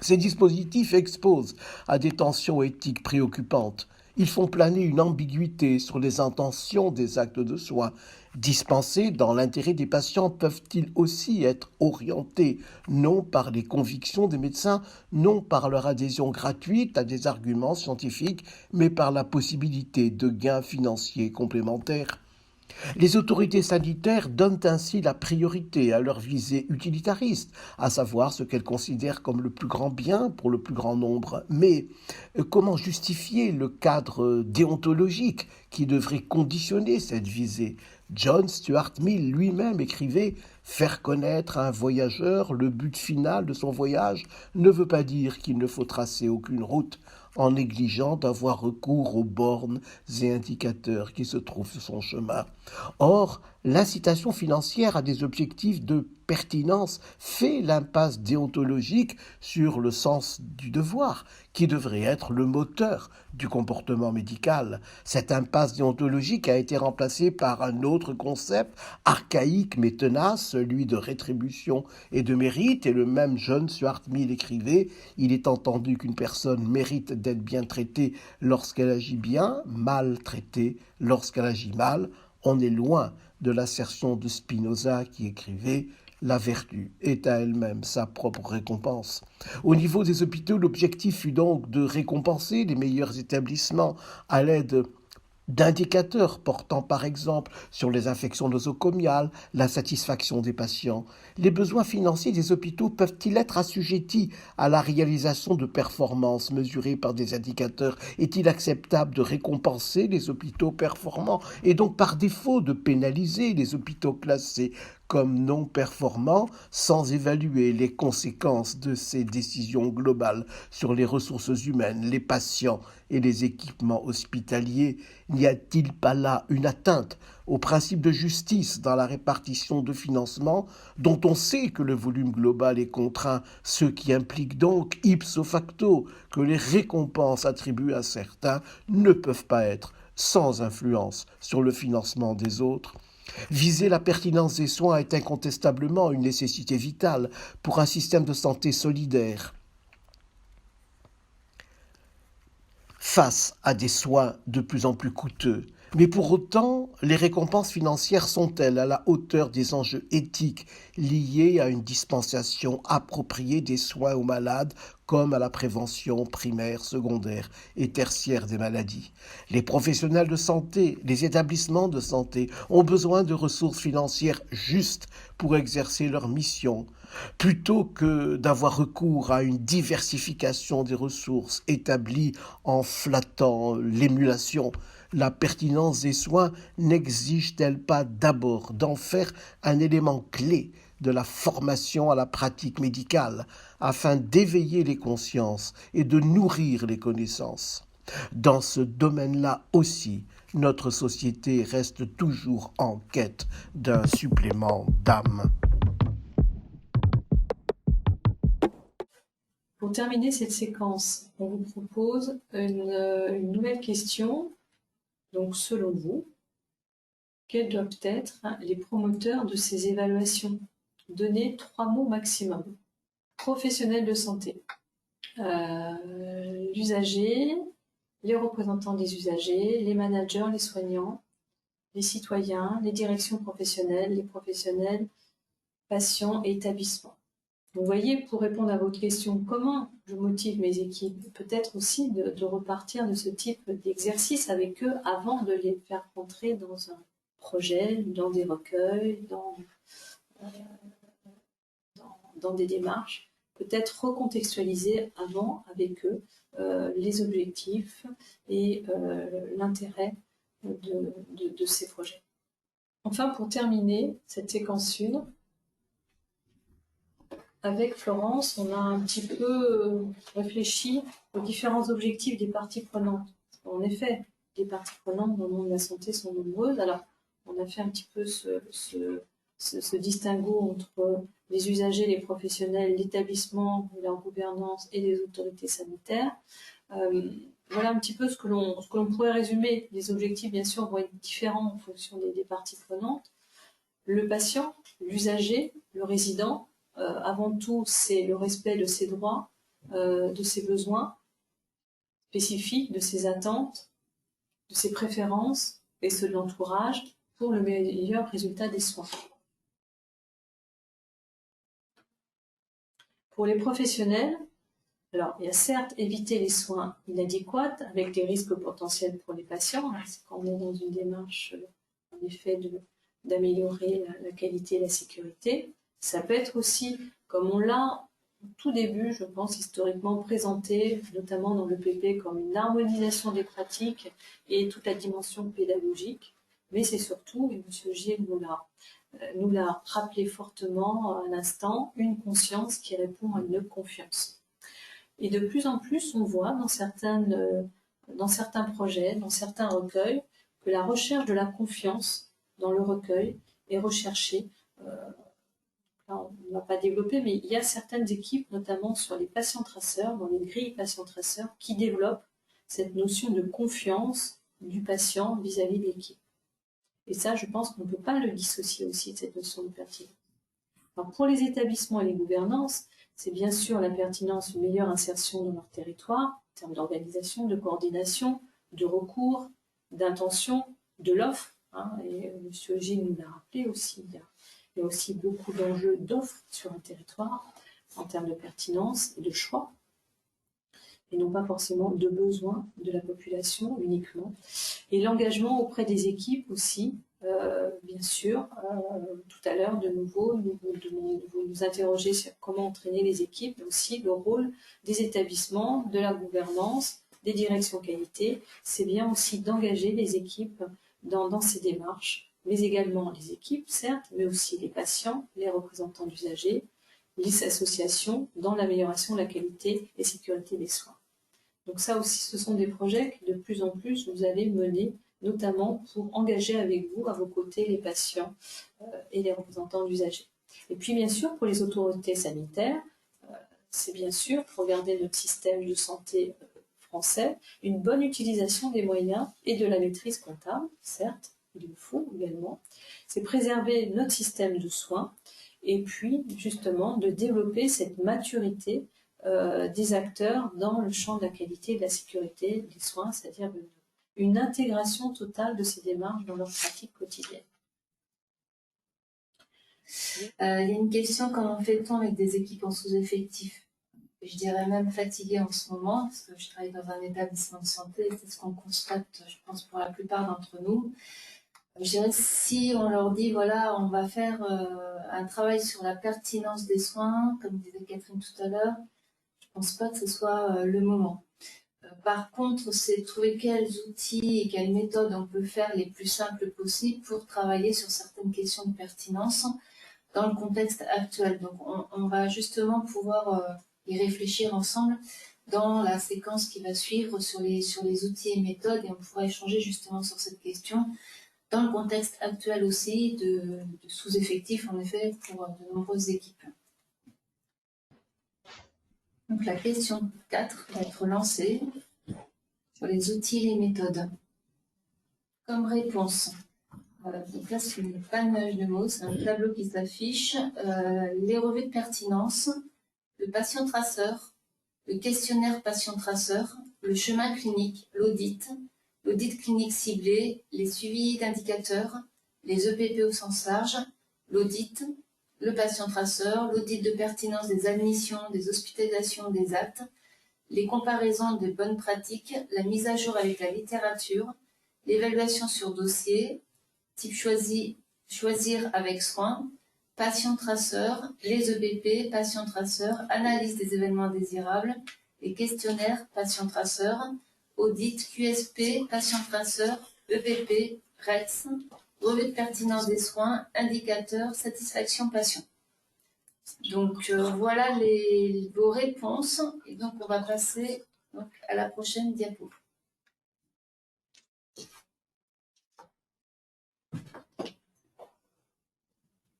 Ces dispositifs exposent à des tensions éthiques préoccupantes. Ils font planer une ambiguïté sur les intentions des actes de soins. Dispensés dans l'intérêt des patients peuvent-ils aussi être orientés non par les convictions des médecins, non par leur adhésion gratuite à des arguments scientifiques, mais par la possibilité de gains financiers complémentaires? Les autorités sanitaires donnent ainsi la priorité à leur visée utilitariste, à savoir ce qu'elles considèrent comme le plus grand bien pour le plus grand nombre. Mais comment justifier le cadre déontologique qui devrait conditionner cette visée? John Stuart Mill lui-même écrivait « Faire connaître à un voyageur le but final de son voyage ne veut pas dire qu'il ne faut tracer aucune route, en négligeant d'avoir recours aux bornes et indicateurs qui se trouvent sur son chemin. » Or, l'incitation financière à des objectifs de pertinence fait l'impasse déontologique sur le sens du devoir, qui devrait être le moteur du comportement médical. Cette impasse déontologique a été remplacée par un autre concept, archaïque mais tenace, celui de rétribution et de mérite, et le même John Stuart Mill écrivait « Il est entendu qu'une personne mérite d'être bien traitée lorsqu'elle agit bien, mal traitée lorsqu'elle agit mal. » On est loin de l'assertion de Spinoza qui écrivait « La vertu est à elle-même sa propre récompense ». Au niveau des hôpitaux, l'objectif fut donc de récompenser les meilleurs établissements à l'aide d'indicateurs portant par exemple sur les infections nosocomiales, la satisfaction des patients. Les besoins financiers des hôpitaux peuvent-ils être assujettis à la réalisation de performances mesurées par des indicateurs? Est-il acceptable de récompenser les hôpitaux performants et donc par défaut de pénaliser les hôpitaux classés comme non performants sans évaluer les conséquences de ces décisions globales sur les ressources humaines, les patients et les équipements hospitaliers? N'y a-t-il pas là une atteinte au principe de justice dans la répartition de financement dont on sait que le volume global est contraint, ce qui implique donc ipso facto que les récompenses attribuées à certains ne peuvent pas être sans influence sur le financement des autres? Viser la pertinence des soins est incontestablement une nécessité vitale pour un système de santé solidaire. Face à des soins de plus en plus coûteux. Mais pour autant, les récompenses financières sont-elles à la hauteur des enjeux éthiques liés à une dispensation appropriée des soins aux malades comme à la prévention primaire, secondaire et tertiaire des maladies? Les professionnels de santé, les établissements de santé ont besoin de ressources financières justes pour exercer leur mission. Plutôt que d'avoir recours à une diversification des ressources établie en flattant l'émulation, la pertinence des soins n'exige-t-elle pas d'abord d'en faire un élément clé de la formation à la pratique médicale afin d'éveiller les consciences et de nourrir les connaissances? Dans ce domaine-là aussi, notre société reste toujours en quête d'un supplément d'âme. Pour terminer cette séquence, on vous propose une nouvelle question. Donc, selon vous, quels doivent être les promoteurs de ces évaluations? Donnez 3 mots maximum. Professionnels de santé, l'usager, les représentants des usagers, les managers, les soignants, les citoyens, les directions professionnelles, les professionnels, patients et établissements. Vous voyez, pour répondre à votre question, comment je motive mes équipes, peut-être aussi de repartir de ce type d'exercice avec eux avant de les faire rentrer dans un projet, dans des recueils, dans des démarches, peut-être recontextualiser avant avec eux les objectifs et l'intérêt de ces projets. Enfin, pour terminer cette séquence 1, avec Florence, on a un petit peu réfléchi aux différents objectifs des parties prenantes. En effet, les parties prenantes dans le monde de la santé sont nombreuses. Alors, on a fait un petit peu ce distinguo entre les usagers, les professionnels, l'établissement, leur gouvernance et les autorités sanitaires. Voilà un petit peu ce que l'on pourrait résumer. Les objectifs, bien sûr, vont être différents en fonction des parties prenantes. Le patient, l'usager, le résident, avant tout, c'est le respect de ses droits, de ses besoins spécifiques, de ses attentes, de ses préférences et ceux de l'entourage pour le meilleur résultat des soins. Pour les professionnels, alors il y a certes éviter les soins inadéquats avec des risques potentiels pour les patients, c'est quand on est dans une démarche en effet d'améliorer la qualité et la sécurité. Ça peut être aussi, comme on l'a au tout début, je pense, historiquement présenté, notamment dans le PP, comme une harmonisation des pratiques et toute la dimension pédagogique. Mais c'est surtout, et M. Gilles nous l'a rappelé fortement à l'instant, une conscience qui répond à une confiance. Et de plus en plus, on voit dans certains projets, dans certains recueils, que la recherche de la confiance dans le recueil est recherchée. Là, on ne va pas développer, mais il y a certaines équipes, notamment sur les patients traceurs, dans les grilles patients traceurs, qui développent cette notion de confiance du patient vis-à-vis de l'équipe. Et ça, je pense qu'on ne peut pas le dissocier aussi de cette notion de pertinence. Alors, pour les établissements et les gouvernances, c'est bien sûr la pertinence, une meilleure insertion dans leur territoire, en termes d'organisation, de coordination, de recours, d'intention, de l'offre. Et M. Gilles nous l'a rappelé aussi, il y a aussi beaucoup d'enjeux d'offres sur un territoire, en termes de pertinence et de choix, et non pas forcément de besoins de la population uniquement. Et l'engagement auprès des équipes aussi, bien sûr. Tout à l'heure, de nouveau, vous nous interrogez sur comment entraîner les équipes, mais aussi le rôle des établissements, de la gouvernance, des directions qualité. C'est bien aussi d'engager les équipes dans ces démarches, mais également les équipes, certes, mais aussi les patients, les représentants d'usagers, les associations dans l'amélioration de la qualité et sécurité des soins. Donc ça aussi, ce sont des projets que de plus en plus vous allez mener, notamment pour engager avec vous, à vos côtés, les patients et les représentants d'usagers. Et puis bien sûr, pour les autorités sanitaires, c'est bien sûr, pour regarder notre système de santé français, une bonne utilisation des moyens et de la maîtrise comptable, certes, il le faut également, c'est préserver notre système de soins et puis justement de développer cette maturité des acteurs dans le champ de la qualité et de la sécurité des soins, c'est-à-dire une intégration totale de ces démarches dans leur pratique quotidienne. Il y a une question, comment fait-on avec des équipes en sous-effectif? Je dirais même fatiguées en ce moment, parce que je travaille dans un établissement de santé et c'est ce qu'on constate, je pense, pour la plupart d'entre nous. Je dirais, si on leur dit, voilà, on va faire un travail sur la pertinence des soins, comme disait Catherine tout à l'heure, je ne pense pas que ce soit le moment. Par contre, c'est trouver quels outils et quelles méthodes on peut faire les plus simples possibles pour travailler sur certaines questions de pertinence dans le contexte actuel. Donc, on va justement pouvoir y réfléchir ensemble dans la séquence qui va suivre sur les outils et méthodes, et on pourra échanger justement sur cette question dans le contexte actuel aussi de sous-effectifs, en effet, pour de nombreuses équipes. Donc la question 4 va être lancée sur les outils et les méthodes. Comme réponse, donc là c'est pas une image de mots, c'est un tableau qui s'affiche, les revues de pertinence, le patient traceur, le questionnaire patient traceur, le chemin clinique, l'audit clinique ciblé, les suivis d'indicateurs, les EPP au sens large, l'audit, le patient traceur, l'audit de pertinence des admissions, des hospitalisations, des actes, les comparaisons de bonnes pratiques, la mise à jour avec la littérature, l'évaluation sur dossier, type choisir avec soin, patient traceur, les EPP, patient traceur, analyse des événements désirables, les questionnaires, patient traceur, audit, QSP, patient traceur, EPP, REX, revue de pertinence des soins, indicateurs, satisfaction patient. Donc voilà vos réponses, et donc on va passer à la prochaine diapo.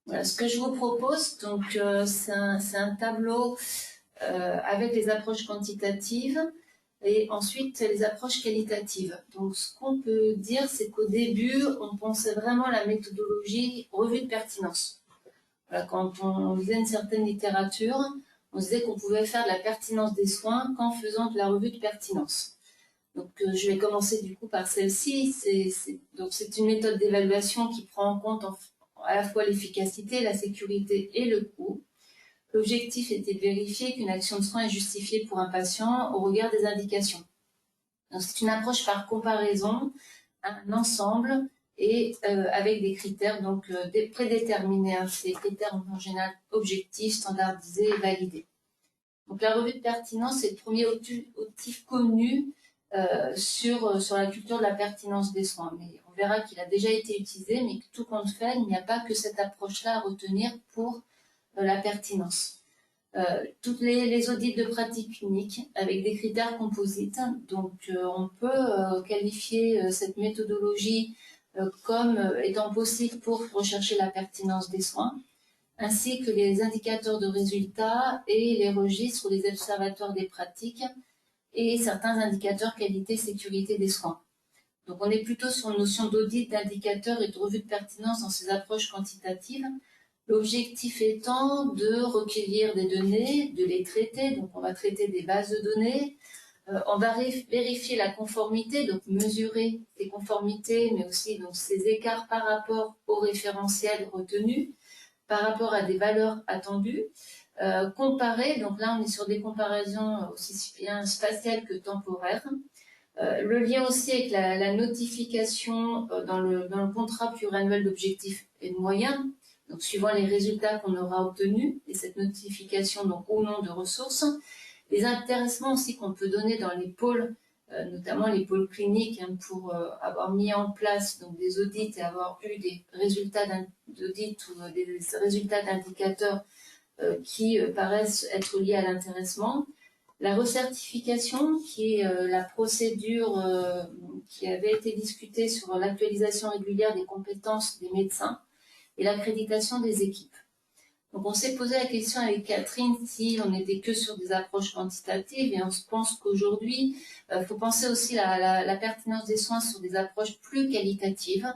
Voilà, ce que je vous propose, donc c'est un tableau avec les approches quantitatives et ensuite les approches qualitatives. Donc ce qu'on peut dire, c'est qu'au début, on pensait vraiment à la méthodologie revue de pertinence. Voilà, quand on lisait une certaine littérature, on se disait qu'on pouvait faire de la pertinence des soins qu'en faisant de la revue de pertinence. Donc je vais commencer du coup par celle-ci. C'est une méthode d'évaluation qui prend en compte à la fois l'efficacité, la sécurité et le coût. L'objectif était de vérifier qu'une action de soin est justifiée pour un patient au regard des indications. C'est une approche par comparaison, un ensemble et avec des critères prédéterminés. Ces critères en général objectifs, standardisés et validés. Donc la revue de pertinence est le premier outil connu sur la culture de la pertinence des soins. Mais on verra qu'il a déjà été utilisé, mais que tout compte fait, il n'y a pas que cette approche-là à retenir pour la pertinence. Toutes les audits de pratique clinique avec des critères composites. Donc, on peut qualifier cette méthodologie comme étant possible pour rechercher la pertinence des soins, ainsi que les indicateurs de résultats et les registres ou les observatoires des pratiques et certains indicateurs qualité-sécurité des soins. Donc, on est plutôt sur une notion d'audit, d'indicateurs et de revue de pertinence dans ces approches quantitatives. L'objectif étant de recueillir des données, de les traiter, donc on va traiter des bases de données, on va vérifier la conformité, donc mesurer ces conformités, mais aussi donc, ces écarts par rapport au référentiel retenu, par rapport à des valeurs attendues, comparer, donc là on est sur des comparaisons aussi bien spatiales que temporaires, le lien aussi avec la notification dans le contrat pluriannuel d'objectifs et de moyens, donc suivant les résultats qu'on aura obtenus, et cette notification donc ou non de ressources, les intéressements aussi qu'on peut donner dans les pôles, notamment les pôles cliniques, pour avoir mis en place donc, des audits et avoir eu des résultats d'audit ou des résultats d'indicateurs qui paraissent être liés à l'intéressement. La recertification, qui est la procédure qui avait été discutée sur l'actualisation régulière des compétences des médecins, et l'accréditation des équipes. Donc on s'est posé la question avec Catherine si on n'était que sur des approches quantitatives, et on se pense qu'aujourd'hui, il faut penser aussi la pertinence des soins sur des approches plus qualitatives,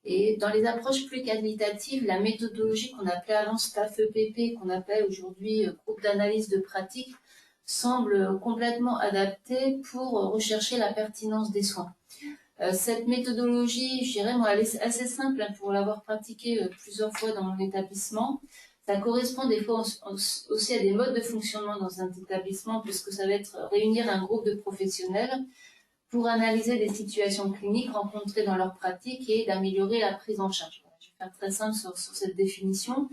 Et dans les approches plus qualitatives, la méthodologie qu'on appelait avant Staff EPP, qu'on appelle aujourd'hui groupe d'analyse de pratique, semble complètement adaptée pour rechercher la pertinence des soins. Cette méthodologie, je dirais, moi, elle est assez simple pour l'avoir pratiquée plusieurs fois dans mon établissement. Ça correspond des fois aussi à des modes de fonctionnement dans un établissement, puisque ça va être réunir un groupe de professionnels pour analyser des situations cliniques rencontrées dans leur pratique et d'améliorer la prise en charge. Je vais faire très simple sur cette définition.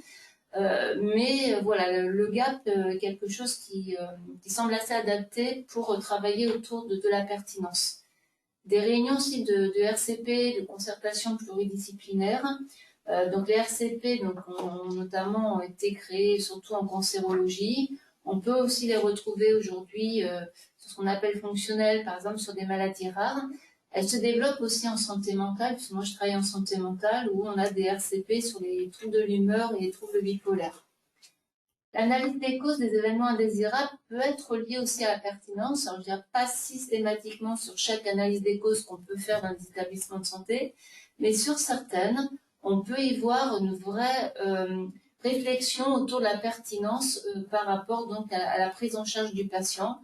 Mais voilà, le GAP est quelque chose qui semble assez adapté pour travailler autour de la pertinence. Des réunions aussi de RCP, de concertation pluridisciplinaire. Donc les RCP ont notamment été créés surtout en cancérologie. On peut aussi les retrouver aujourd'hui sur ce qu'on appelle fonctionnel, par exemple sur des maladies rares. Elles se développent aussi en santé mentale, parce que moi je travaille en santé mentale, où on a des RCP sur les troubles de l'humeur et les troubles bipolaires. L'analyse des causes des événements indésirables peut être liée aussi à la pertinence. Alors, je veux dire, pas systématiquement sur chaque analyse des causes qu'on peut faire dans les établissements de santé, mais sur certaines, on peut y voir une vraie réflexion autour de la pertinence par rapport donc à la prise en charge du patient,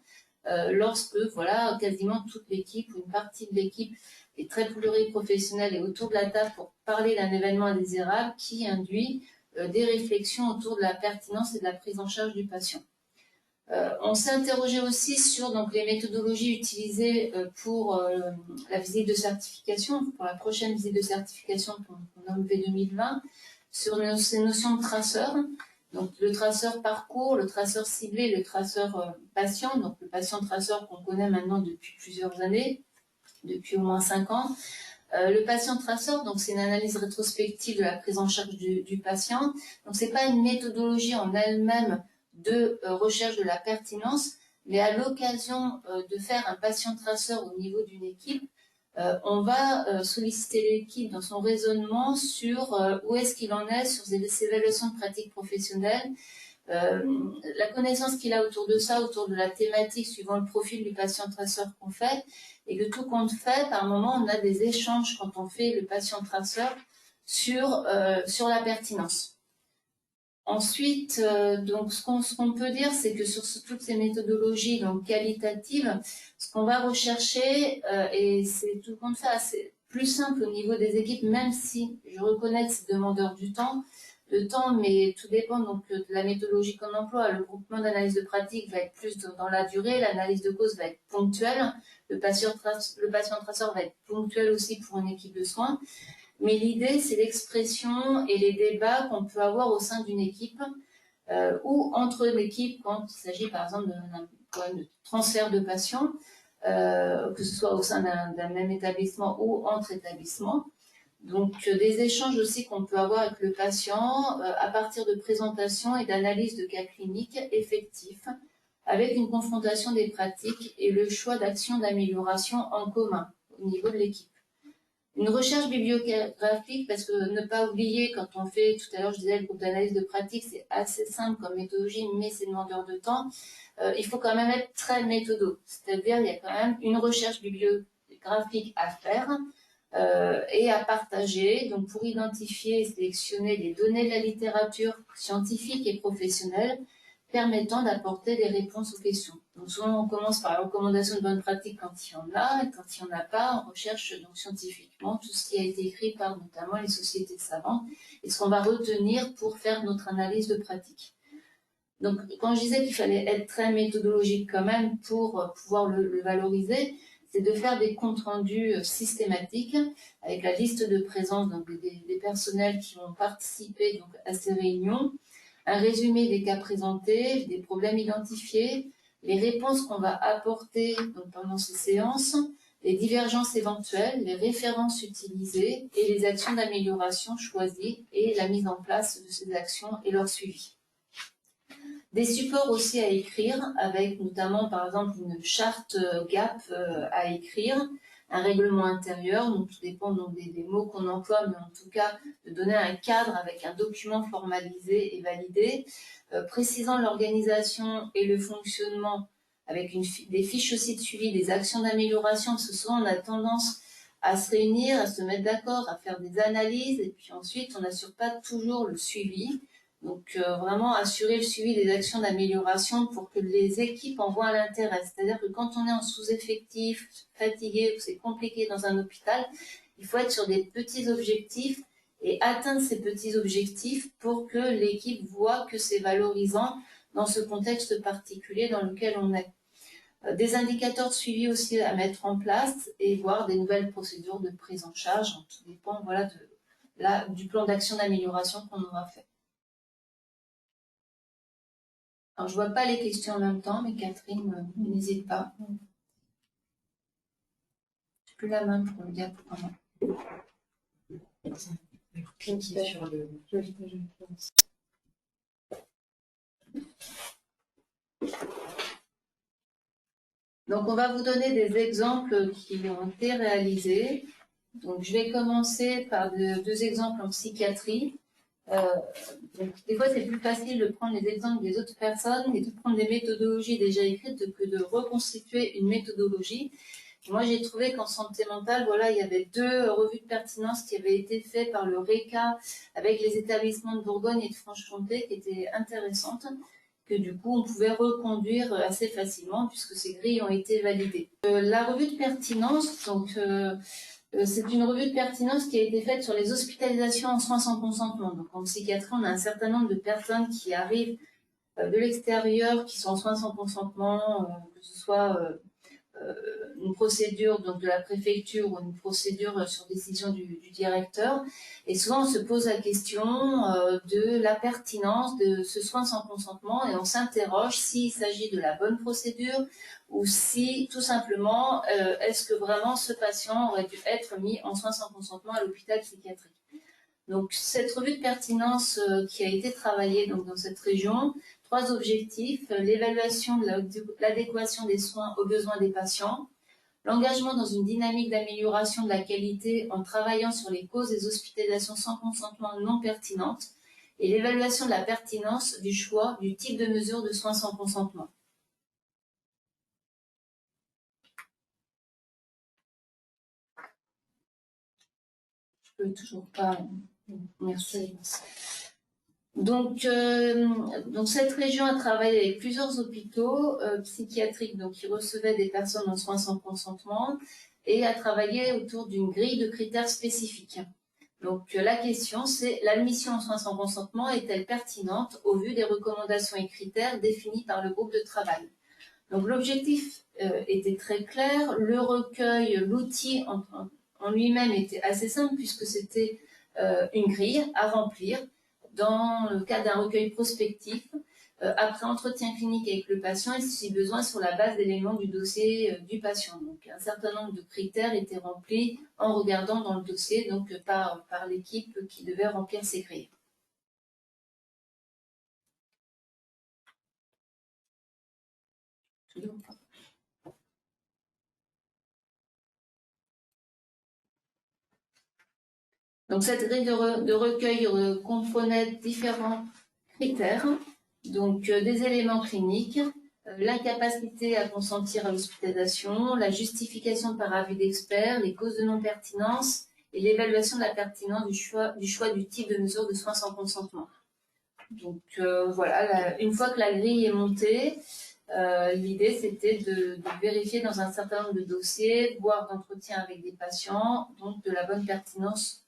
lorsque voilà, quasiment toute l'équipe ou une partie de l'équipe est très pluriprofessionnelle et autour de la table pour parler d'un événement indésirable qui induit des réflexions autour de la pertinence et de la prise en charge du patient. On s'est interrogé aussi sur donc, les méthodologies utilisées pour la visite de certification, pour la prochaine visite de certification qu'on nomme V2020, sur ces notions de traceur. Donc le traceur parcours, le traceur ciblé, le traceur patient, donc le patient traceur qu'on connaît maintenant depuis plusieurs années, depuis au moins 5 ans. Le patient traceur, donc c'est une analyse rétrospective de la prise en charge du patient. Donc c'est pas une méthodologie en elle-même de recherche de la pertinence, mais à l'occasion de faire un patient traceur au niveau d'une équipe, on va solliciter l'équipe dans son raisonnement sur où est-ce qu'il en est sur ses évaluations de pratique professionnelle, la connaissance qu'il a autour de ça, autour de la thématique, suivant le profil du patient traceur qu'on fait, et que tout compte fait, par moment, on a des échanges quand on fait le patient traceur sur la pertinence. Ensuite, donc ce qu'on peut dire, c'est que sur toutes ces méthodologies donc qualitatives, ce qu'on va rechercher, et c'est tout compte fait assez plus simple au niveau des équipes, même si je reconnais que c'est demandeur du temps, mais tout dépend donc de la méthodologie qu'on emploie. Le groupement d'analyse de pratique va être plus dans la durée, l'analyse de cause va être ponctuelle, le patient traceur va être ponctuel aussi pour une équipe de soins. Mais l'idée, c'est l'expression et les débats qu'on peut avoir au sein d'une équipe ou entre l'équipe quand il s'agit par exemple d'un problème de transfert de patients, que ce soit au sein d'un même établissement ou entre établissements. Donc des échanges aussi qu'on peut avoir avec le patient à partir de présentations et d'analyses de cas cliniques effectifs avec une confrontation des pratiques et le choix d'actions d'amélioration en commun au niveau de l'équipe. Une recherche bibliographique, parce que ne pas oublier, quand on fait, tout à l'heure je disais, le groupe d'analyse de pratique, c'est assez simple comme méthodologie, mais c'est demandeur de temps. Il faut quand même être très méthodo, c'est-à-dire il y a quand même une recherche bibliographique à faire et à partager, donc pour identifier et sélectionner les données de la littérature scientifique et professionnelle permettant d'apporter des réponses aux questions. Donc souvent on commence par la recommandation de bonne pratique quand il y en a, et quand il n'y en a pas, on recherche donc scientifiquement tout ce qui a été écrit par notamment les sociétés de savants et ce qu'on va retenir pour faire notre analyse de pratique. Donc quand je disais qu'il fallait être très méthodologique quand même pour pouvoir le valoriser, c'est de faire des comptes rendus systématiques avec la liste de présence donc des personnels qui vont participer donc à ces réunions, un résumé des cas présentés, des problèmes identifiés, les réponses qu'on va apporter donc, pendant ces séances, les divergences éventuelles, les références utilisées et les actions d'amélioration choisies et la mise en place de ces actions et leur suivi. Des supports aussi à écrire avec notamment par exemple une charte GAP à écrire, un règlement intérieur, donc tout dépend donc des mots qu'on emploie, mais en tout cas de donner un cadre avec un document formalisé et validé, précisant l'organisation et le fonctionnement avec des fiches aussi de suivi des actions d'amélioration, parce que souvent on a tendance à se réunir, à se mettre d'accord, à faire des analyses, et puis ensuite, on n'assure pas toujours le suivi. Donc, vraiment assurer le suivi des actions d'amélioration pour que les équipes en voient l'intérêt. C'est-à-dire que quand on est en sous-effectif, fatigué, ou c'est compliqué dans un hôpital, il faut être sur des petits objectifs et atteindre ces petits objectifs pour que l'équipe voit que c'est valorisant dans ce contexte particulier dans lequel on est. Des indicateurs de suivi aussi à mettre en place et voir des nouvelles procédures de prise en charge. Tout dépend voilà, du plan d'action d'amélioration qu'on aura fait. Alors, je ne vois pas les questions en même temps, mais Catherine, n'hésite pas. Je n'ai plus la main pour le dire comment. Cliquez sur le... Donc, on va vous donner des exemples qui ont été réalisés. Donc, je vais commencer par deux exemples en psychiatrie. Donc, des fois, c'est plus facile de prendre les exemples des autres personnes et de prendre des méthodologies déjà écrites que de reconstituer une méthodologie. Moi, j'ai trouvé qu'en santé mentale, voilà, il y avait 2 revues de pertinence qui avaient été faites par le RECA avec les établissements de Bourgogne et de Franche-Comté qui étaient intéressantes, que du coup, on pouvait reconduire assez facilement puisque ces grilles ont été validées. La revue de pertinence, donc, c'est une revue de pertinence qui a été faite sur les hospitalisations en soins sans consentement. Donc, en psychiatrie, on a un certain nombre de personnes qui arrivent de l'extérieur, qui sont en soins sans consentement, que ce soit une procédure donc de la préfecture ou une procédure sur décision du directeur. Et souvent, on se pose la question de la pertinence de ce soin sans consentement et on s'interroge s'il s'agit de la bonne procédure ou si, tout simplement, est-ce que vraiment ce patient aurait dû être mis en soins sans consentement à l'hôpital psychiatrique. Donc, cette revue de pertinence qui a été travaillée donc, dans cette région, 3 objectifs, l'évaluation de l'adéquation des soins aux besoins des patients, l'engagement dans une dynamique d'amélioration de la qualité en travaillant sur les causes des hospitalisations sans consentement non pertinentes et l'évaluation de la pertinence du choix du type de mesure de soins sans consentement. Je peux toujours pas... Merci. Donc, cette région a travaillé avec plusieurs hôpitaux psychiatriques qui recevaient des personnes en soins sans consentement et a travaillé autour d'une grille de critères spécifiques. Donc, la question, c'est l'admission en soins sans consentement est-elle pertinente au vu des recommandations et critères définis par le groupe de travail? Donc, l'objectif était très clair. Le recueil, l'outil en lui-même était assez simple puisque c'était une grille à remplir dans le cas d'un recueil prospectif, après entretien clinique avec le patient et si besoin sur la base d'éléments du dossier du patient. Donc un certain nombre de critères étaient remplis en regardant dans le dossier donc par l'équipe qui devait remplir ces grilles. Donc cette grille de recueil comprenait différents critères, donc des éléments cliniques, l'incapacité à consentir à l'hospitalisation, la justification par avis d'experts, les causes de non-pertinence et l'évaluation de la pertinence du choix du type de mesure de soins sans consentement. Donc voilà, une fois que la grille est montée, l'idée c'était de vérifier dans un certain nombre de dossiers, voire d'entretien avec des patients, donc de la bonne pertinence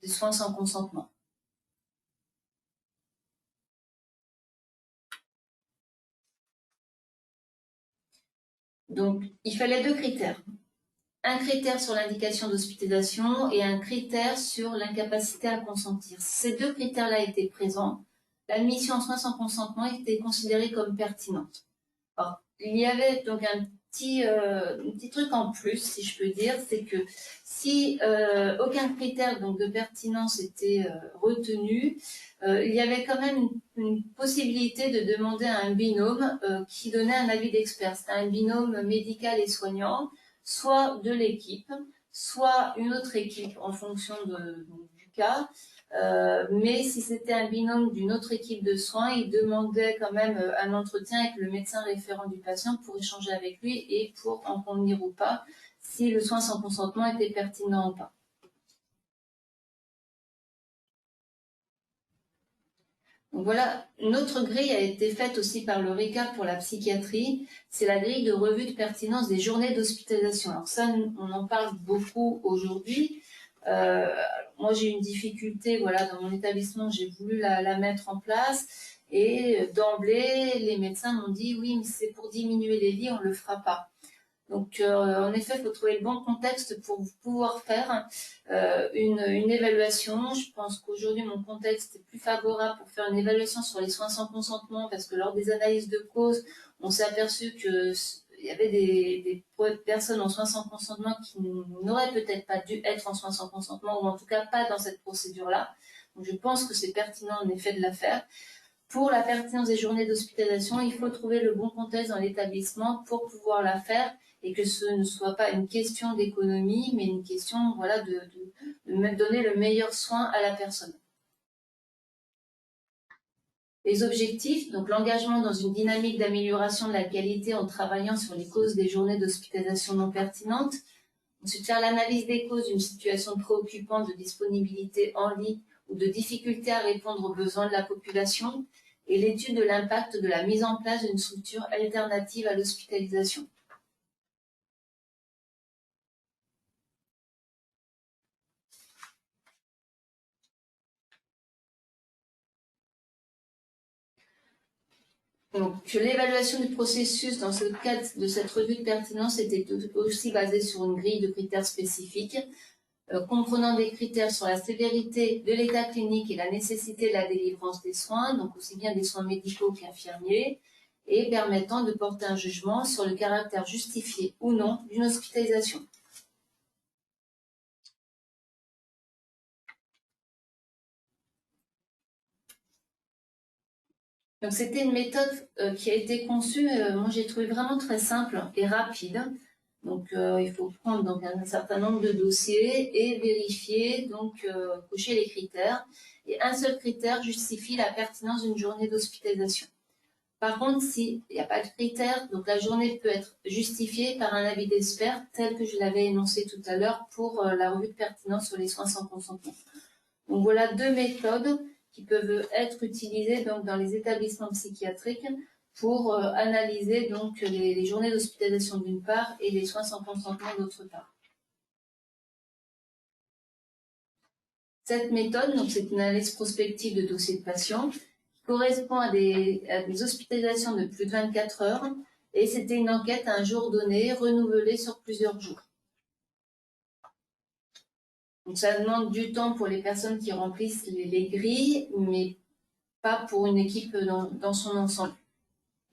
des soins sans consentement. Donc, il fallait 2 critères. Un critère sur l'indication d'hospitalisation et un critère sur l'incapacité à consentir. Ces 2 critères-là étaient présents. L'admission en soins sans consentement était considérée comme pertinente. Alors, il y avait donc un petit truc en plus, si je peux dire, c'est que si aucun critère donc, de pertinence était retenu, il y avait quand même une possibilité de demander à un binôme qui donnait un avis d'expert. C'était un binôme médical et soignant, soit de l'équipe, soit une autre équipe en fonction du cas. Mais si c'était un binôme d'une autre équipe de soins, il demandait quand même un entretien avec le médecin référent du patient pour échanger avec lui et pour en convenir ou pas si le soin sans consentement était pertinent ou pas. Donc voilà, une autre grille a été faite aussi par le RICAP pour la psychiatrie, c'est la grille de revue de pertinence des journées d'hospitalisation. Alors ça, on en parle beaucoup aujourd'hui. Moi, j'ai une difficulté, voilà, dans mon établissement, j'ai voulu la mettre en place et d'emblée, les médecins m'ont dit oui, mais c'est pour diminuer les lits, on ne le fera pas. Donc, en effet, il faut trouver le bon contexte pour pouvoir faire une évaluation. Je pense qu'aujourd'hui, mon contexte est plus favorable pour faire une évaluation sur les soins sans consentement parce que lors des analyses de cause, on s'est aperçu qu'il y avait des personnes en soins sans consentement qui n'auraient peut-être pas dû être en soins sans consentement ou en tout cas pas dans cette procédure-là. Donc, je pense que c'est pertinent en effet de la faire. Pour la pertinence des journées d'hospitalisation, il faut trouver le bon contexte dans l'établissement pour pouvoir la faire et que ce ne soit pas une question d'économie, mais une question voilà, de donner le meilleur soin à la personne. Les objectifs, donc l'engagement dans une dynamique d'amélioration de la qualité en travaillant sur les causes des journées d'hospitalisation non pertinentes. Ensuite, faire l'analyse des causes d'une situation préoccupante de disponibilité en lit ou de difficulté à répondre aux besoins de la population et l'étude de l'impact de la mise en place d'une structure alternative à l'hospitalisation. Donc, l'évaluation du processus dans le cadre de cette revue de pertinence était aussi basée sur une grille de critères spécifiques, comprenant des critères sur la sévérité de l'état clinique et la nécessité de la délivrance des soins, donc aussi bien des soins médicaux qu'infirmiers, et permettant de porter un jugement sur le caractère justifié ou non d'une hospitalisation. Donc, c'était une méthode qui a été conçue, moi j'ai trouvé vraiment très simple et rapide. Donc, il faut prendre donc, un certain nombre de dossiers et vérifier, donc cocher les critères. Et un seul critère justifie la pertinence d'une journée d'hospitalisation. Par contre, s'il n'y a pas de critère, donc la journée peut être justifiée par un avis d'expert, tel que je l'avais énoncé tout à l'heure pour la revue de pertinence sur les soins sans consentement. Donc voilà deux méthodes qui peuvent être utilisées donc, dans les établissements psychiatriques pour analyser donc, les journées d'hospitalisation d'une part et les soins sans consentement d'autre part. Cette méthode, donc, c'est une analyse prospective de dossiers de patients qui correspond à des hospitalisations de plus de 24 heures et c'était une enquête à un jour donné, renouvelée sur plusieurs jours. Donc ça demande du temps pour les personnes qui remplissent les grilles, mais pas pour une équipe dans son ensemble.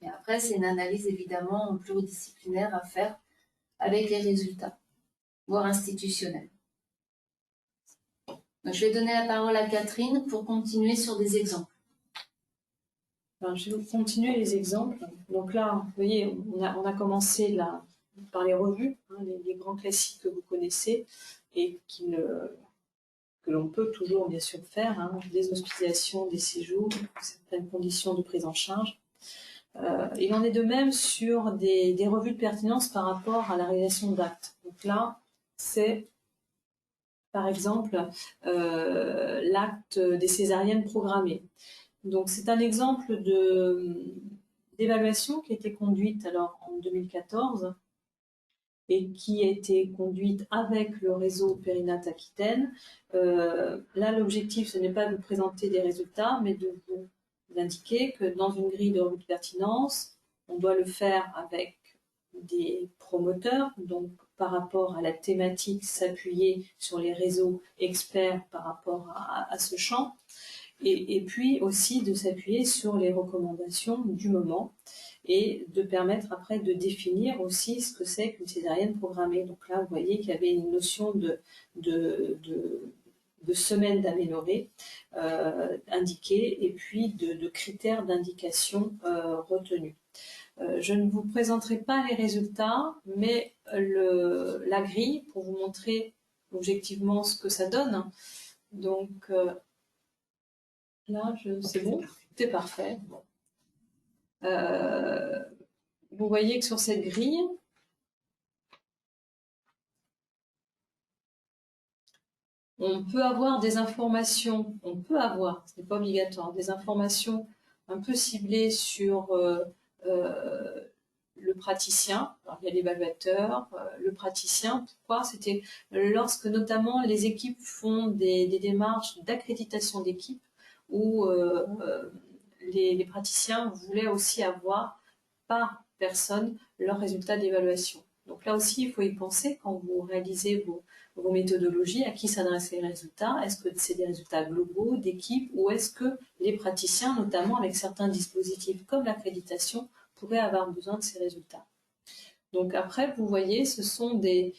Et après, c'est une analyse évidemment pluridisciplinaire à faire avec les résultats, voire institutionnels. Donc, je vais donner la parole à Catherine pour continuer sur des exemples. Alors, je vais vous continuer les exemples. Donc là, vous voyez, on a commencé là, par les revues, hein, les grands classiques que vous connaissez et que l'on peut toujours bien sûr faire, hein, des hospitalisations, des séjours, certaines conditions de prise en charge. Il en est de même sur des revues de pertinence par rapport à la réalisation d'actes. Donc là, c'est par exemple l'acte des césariennes programmées. Donc c'est un exemple d'évaluation qui a été conduite alors en 2014 et qui a été conduite avec le réseau Périnat Aquitaine. Là, l'objectif, ce n'est pas de vous présenter des résultats, mais de vous indiquer que dans une grille de revue de pertinence, on doit le faire avec des promoteurs, donc par rapport à la thématique, s'appuyer sur les réseaux experts par rapport à ce champ, et puis aussi de s'appuyer sur les recommandations du moment et de permettre après de définir aussi ce que c'est qu'une césarienne programmée. Donc là, vous voyez qu'il y avait une notion de semaines d'aménorrhée indiquée et puis de critères d'indication retenus. Je ne vous présenterai pas les résultats, mais la grille pour vous montrer objectivement ce que ça donne. Donc là, c'est bon, c'est parfait. Bon. Vous voyez que sur cette grille, On peut avoir des informations, ce n'est pas obligatoire, des informations un peu ciblées sur le praticien. Alors, il y a l'évaluateur, le praticien. Pourquoi? C'était lorsque notamment les équipes font des démarches d'accréditation d'équipe où les praticiens voulaient aussi avoir par personne leurs résultats d'évaluation. Donc là aussi, il faut y penser quand vous réalisez vos méthodologies, à qui s'adressent les résultats. Est-ce que c'est des résultats globaux, d'équipe, ou est-ce que les praticiens, notamment avec certains dispositifs comme l'accréditation, pourraient avoir besoin de ces résultats? Donc après, vous voyez, ce sont des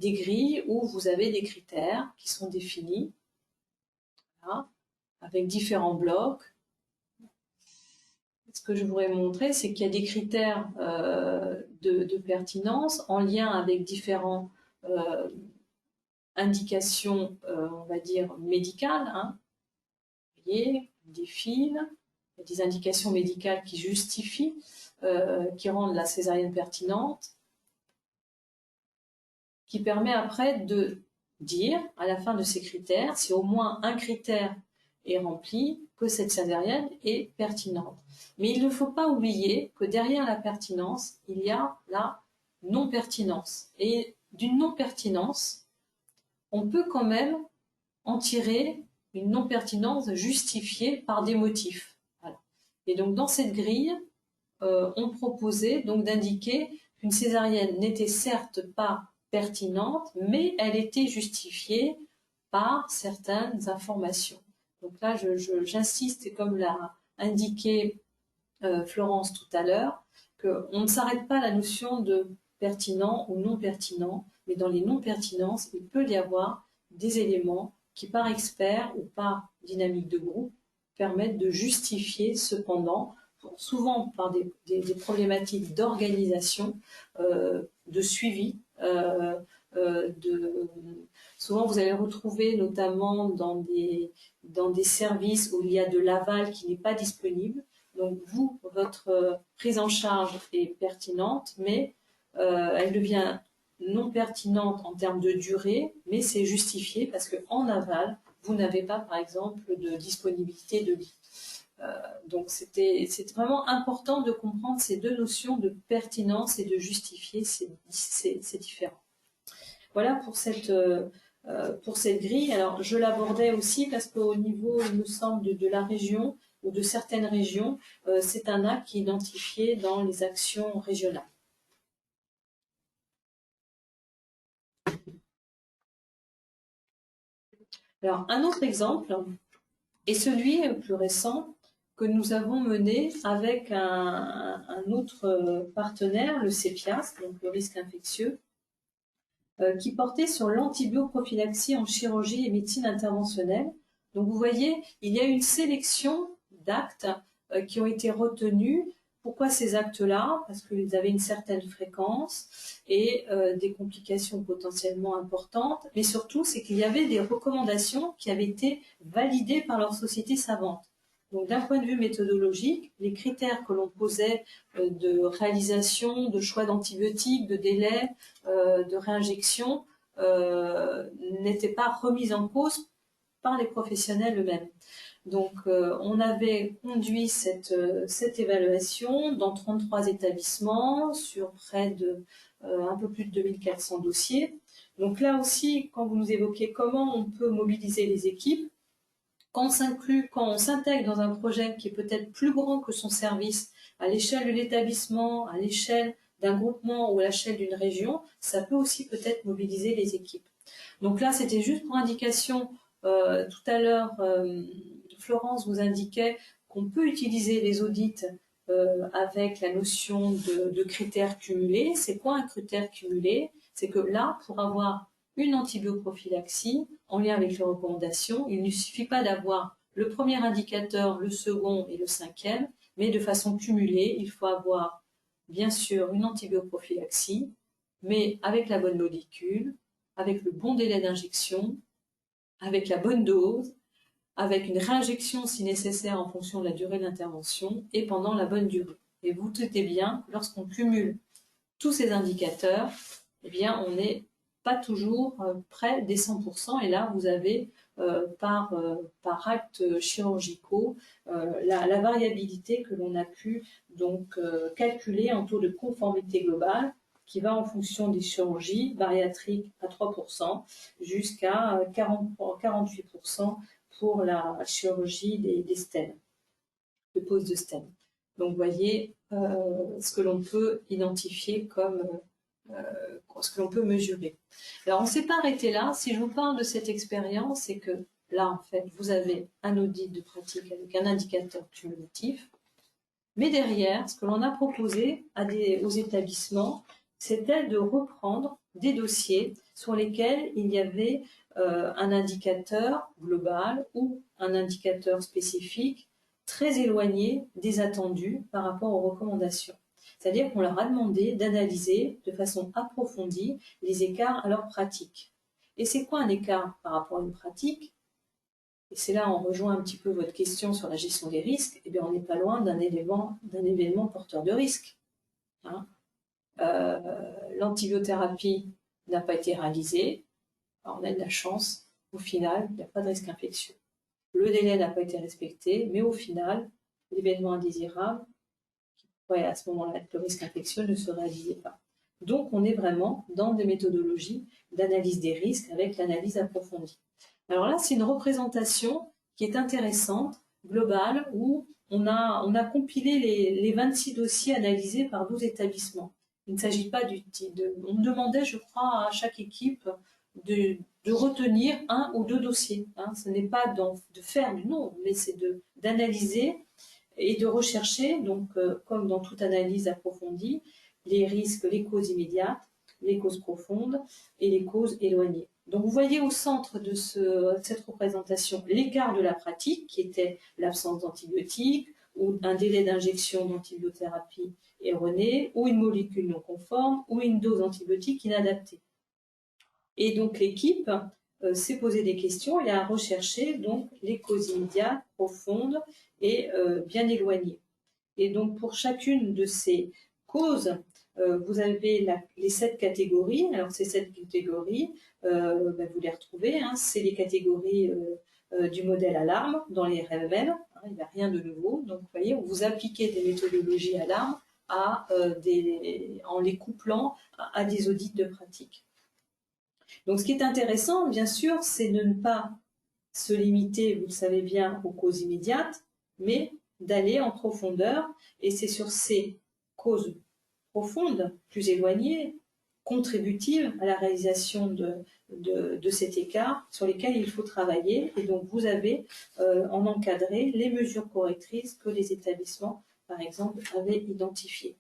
grilles où vous avez des critères qui sont définis, voilà, avec différents blocs. Ce que je voudrais montrer, c'est qu'il y a des critères de pertinence en lien avec différents indications, on va dire, médicales. Hein. Vous voyez, des fils, des indications médicales qui justifient, qui rendent la césarienne pertinente, qui permet après de dire, à la fin de ces critères, si au moins un critère est rempli, que cette césarienne est pertinente. Mais il ne faut pas oublier que derrière la pertinence, il y a la non-pertinence. Et d'une non-pertinence, on peut quand même en tirer une non-pertinence justifiée par des motifs. Voilà. Et donc dans cette grille, on proposait donc d'indiquer qu'une césarienne n'était certes pas pertinente, mais elle était justifiée par certaines informations. Donc là, j'insiste, et comme l'a indiqué Florence tout à l'heure, qu'on ne s'arrête pas à la notion de pertinent ou non pertinent, mais dans les non-pertinences, il peut y avoir des éléments qui, par expert ou par dynamique de groupe, permettent de justifier cependant, souvent par des problématiques d'organisation, de suivi, souvent vous allez retrouver notamment dans des services où il y a de l'aval qui n'est pas disponible. Donc vous, votre prise en charge est pertinente, mais elle devient non pertinente en termes de durée, mais c'est justifié parce qu'en aval, vous n'avez pas, par exemple, de disponibilité de lit. Donc c'est vraiment important de comprendre ces deux notions de pertinence et de justifier, c'est différent. Voilà pour cette grille. Alors je l'abordais aussi parce qu'au niveau, il me semble, de la région ou de certaines régions, c'est un axe qui est identifié dans les actions régionales. Alors un autre exemple est celui plus récent que nous avons mené avec un autre partenaire, le CEPIAS, donc le risque infectieux, qui portait sur l'antibioprophylaxie en chirurgie et médecine interventionnelle. Donc vous voyez, il y a une sélection d'actes qui ont été retenus. Pourquoi ces actes-là? Parce qu'ils avaient une certaine fréquence et des complications potentiellement importantes. Mais surtout, c'est qu'il y avait des recommandations qui avaient été validées par leur société savante. Donc d'un point de vue méthodologique, les critères que l'on posait de réalisation, de choix d'antibiotiques, de délai, de réinjection, n'étaient pas remis en cause par les professionnels eux-mêmes. Donc on avait conduit cette évaluation dans 33 établissements sur près de un peu plus de 2400 dossiers. Donc là aussi, quand vous nous évoquez comment on peut mobiliser les équipes, quand on s'intègre dans un projet qui est peut-être plus grand que son service, à l'échelle de l'établissement, à l'échelle d'un groupement ou à l'échelle d'une région, ça peut aussi peut-être mobiliser les équipes. Donc là, c'était juste pour indication. Tout à l'heure, Florence vous indiquait qu'on peut utiliser les audits avec la notion de critères cumulés. C'est quoi un critère cumulé? C'est que là, pour avoir une antibioprophylaxie en lien avec les recommandations, il ne suffit pas d'avoir le premier indicateur, le second et le cinquième, mais de façon cumulée, il faut avoir bien sûr une antibioprophylaxie, mais avec la bonne molécule, avec le bon délai d'injection, avec la bonne dose, avec une réinjection si nécessaire en fonction de la durée d'intervention et pendant la bonne durée. Et vous doutez bien, lorsqu'on cumule tous ces indicateurs, eh bien, on est pas toujours près des 100%. Et là, vous avez par actes chirurgicaux la variabilité que l'on a pu donc calculer en taux de conformité globale qui va en fonction des chirurgies bariatriques à 3% jusqu'à 48% pour la chirurgie des stènes, de pose de stènes. Donc, vous voyez ce que l'on peut identifier comme ce que l'on peut mesurer. Alors, on ne s'est pas arrêté là. Si je vous parle de cette expérience, c'est que là, en fait, vous avez un audit de pratique avec un indicateur cumulatif. Mais derrière, ce que l'on a proposé aux établissements, c'était de reprendre des dossiers sur lesquels il y avait un indicateur global ou un indicateur spécifique très éloigné des attendus par rapport aux recommandations. C'est-à-dire qu'on leur a demandé d'analyser de façon approfondie les écarts à leur pratique. Et c'est quoi un écart par rapport à une pratique? Et c'est là, on rejoint un petit peu votre question sur la gestion des risques. Eh bien, on n'est pas loin d'un événement porteur de risque. Hein. L'antibiothérapie n'a pas été réalisée. Alors, on a de la chance. Au final, il n'y a pas de risque infectieux. Le délai n'a pas été respecté, mais au final, l'événement indésirable, qui pourrait à ce moment-là être le risque infectieux, ne se réalisait pas. Donc, on est vraiment dans des méthodologies d'analyse des risques avec l'analyse approfondie. Alors là, c'est une représentation qui est intéressante, globale, où on a compilé les 26 dossiers analysés par 12 établissements. Il ne s'agit pas on demandait, je crois, à chaque équipe de retenir un ou deux dossiers. Hein. Ce n'est pas de faire du nombre, mais c'est d'analyser et de rechercher, donc comme dans toute analyse approfondie, les risques, les causes immédiates, les causes profondes et les causes éloignées. Donc vous voyez au centre de cette représentation l'écart de la pratique qui était l'absence d'antibiotiques ou un délai d'injection d'antibiothérapie erroné ou une molécule non conforme ou une dose antibiotique inadaptée. Et donc l'équipe s'est posé des questions et a recherché donc les causes immédiates, profondes et bien éloignées. Et donc pour chacune de ces causes, vous avez les 7 catégories. Alors ces 7 catégories, vous les retrouvez, hein, c'est les catégories du modèle alarme dans les RMM, hein, il n'y a rien de nouveau. Donc vous voyez, vous appliquez des méthodologies alarme en les couplant à des audits de pratique. Donc ce qui est intéressant, bien sûr, c'est de ne pas se limiter, vous le savez bien, aux causes immédiates, mais d'aller en profondeur. Et c'est sur ces causes profondes, plus éloignées, contributives à la réalisation de cet écart, sur lesquelles il faut travailler. Et donc vous avez en encadré les mesures correctrices que les établissements, par exemple, avaient identifiées.